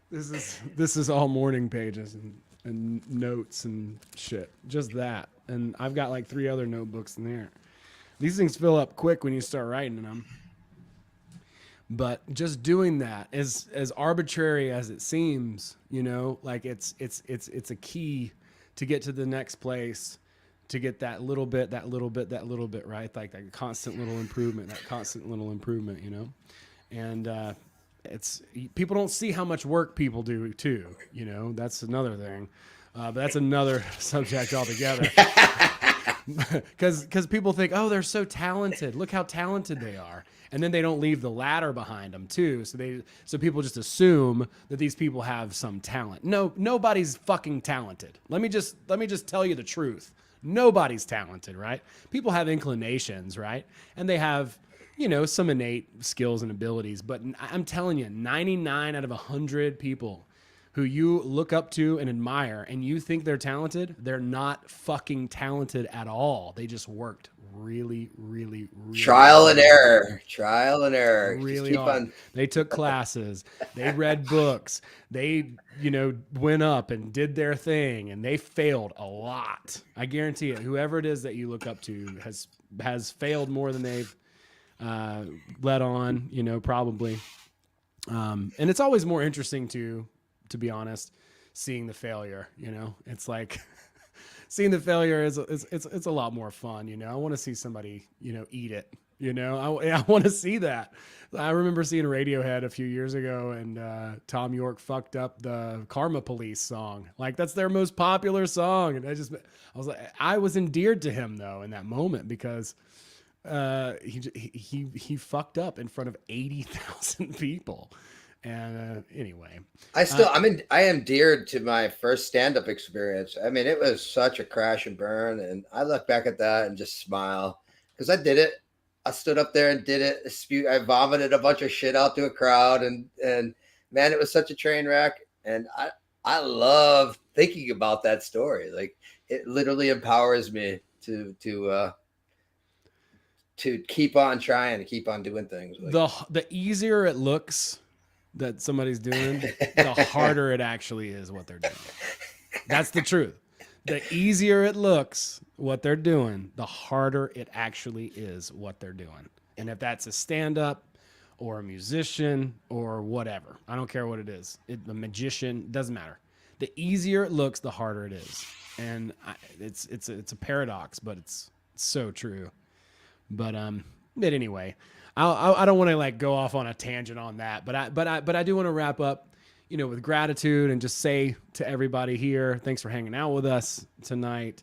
This is all morning pages and notes and shit. Just that. And I've got like 3 other notebooks in there. These things fill up quick when you start writing in them. But just doing that, as arbitrary as it seems, like it's a key to get to the next place, to get that little bit, right? Like that constant little improvement, And it's, people don't see how much work people do too, that's another thing. But that's another subject altogether. Because people think, oh, they're so talented. Look how talented they are, and then they don't leave the ladder behind them too. So people just assume that these people have some talent. No, nobody's fucking talented. Let me just tell you the truth. Nobody's talented, right? People have inclinations, right? And they have, some innate skills and abilities. But I'm telling you, 99 out of 100 people who you look up to and admire and you think they're talented, they're not fucking talented at all. They just worked really, really, really trial and error. Really hard. They took classes, they read books, they, went up and did their thing, and they failed a lot. I guarantee it. Whoever it is that you look up to has failed more than they've let on, probably. And it's always more interesting to be honest, seeing the failure, it's like seeing the failure is it's a lot more fun. I want to see somebody, eat it, I want to see that. I remember seeing Radiohead a few years ago, and Tom York fucked up the Karma Police song. Like that's their most popular song. And I was endeared to him though in that moment, because he fucked up in front of 80,000 people. And anyway, I am endeared to my first stand-up experience. I mean, it was such a crash and burn, and I look back at that and just smile, because I did it. I stood up there and did it. I vomited a bunch of shit out to a crowd, and man, it was such a train wreck. And I love thinking about that story. Like it literally empowers me to keep on trying, to keep on doing things. Like, the easier it looks that somebody's doing, the harder it actually is what they're doing. That's the truth. The easier it looks what they're doing, the harder it actually is what they're doing. And if that's a stand-up or a musician or whatever, I don't care what it is. A magician, doesn't matter. the easier it looks, the harder it is. And it's a paradox, but it's so true. But anyway, I don't want to like go off on a tangent on that, but I do want to wrap up, with gratitude and just say to everybody here, thanks for hanging out with us tonight.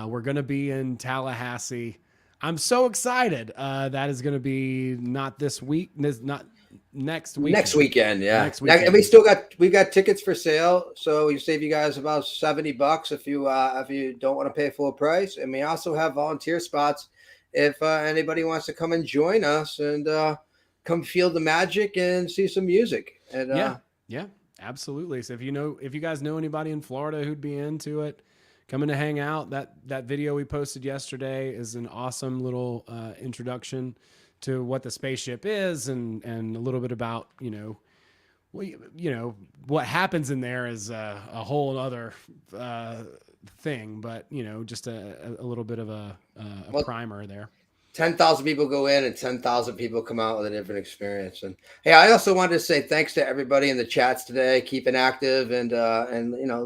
We're gonna be in Tallahassee. I'm so excited. That is gonna be not this week, not next week. Next weekend, yeah. Next weekend. And we've got tickets for sale, so we save you guys about $70 if you don't want to pay full price. And we also have volunteer spots if anybody wants to come and join us and come feel the magic and see some music. And yeah, absolutely. So if you guys know anybody in Florida who'd be into it, coming to hang out, that video we posted yesterday is an awesome little introduction to what the spaceship is and a little bit about, what happens in there is a whole other thing, but just a little bit of a primer there. 10,000 people go in and 10,000 people come out with a different experience. And hey, I also wanted to say thanks to everybody in the chats today, keeping active and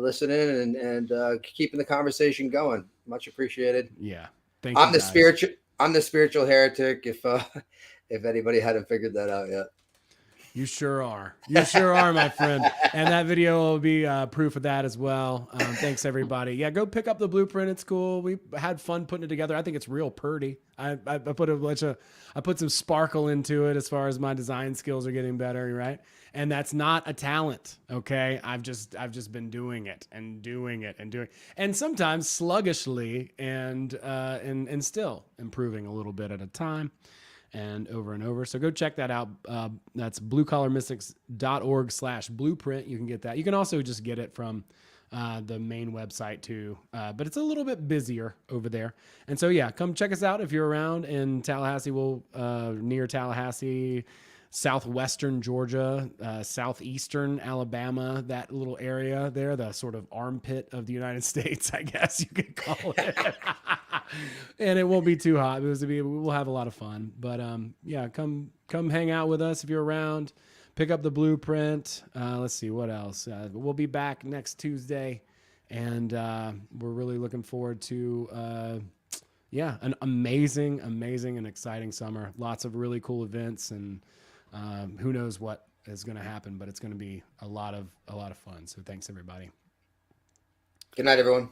listening and keeping the conversation going. Much appreciated. Yeah, thank you. I'm the spiritual heretic. If anybody hadn't figured that out yet. You sure are. You sure are, my friend. And that video will be proof of that as well. Thanks, everybody. Yeah, go pick up the blueprint. It's cool. We had fun putting it together. I think it's real pretty. I put some sparkle into it as far as my design skills are getting better, right? And that's not a talent, okay? I've just been doing it and doing it and doing, and sometimes sluggishly and still improving a little bit at a time. And over. So go check that out. That's bluecollarmystics.org/blueprint. You can get that. You can also just get it from the main website too. But it's a little bit busier over there. And so, yeah, come check us out if you're around in Tallahassee. Near Tallahassee, southwestern Georgia, southeastern Alabama, that little area there, the sort of armpit of the United States, I guess you could call it. And it won't be too hot. We'll have a lot of fun. But yeah, come hang out with us if you're around. Pick up the blueprint. Let's see what else. We'll be back next Tuesday, and we're really looking forward to an amazing and exciting summer. Lots of really cool events, and who knows what is going to happen, but it's going to be a lot of fun. So thanks, everybody. Good night, everyone.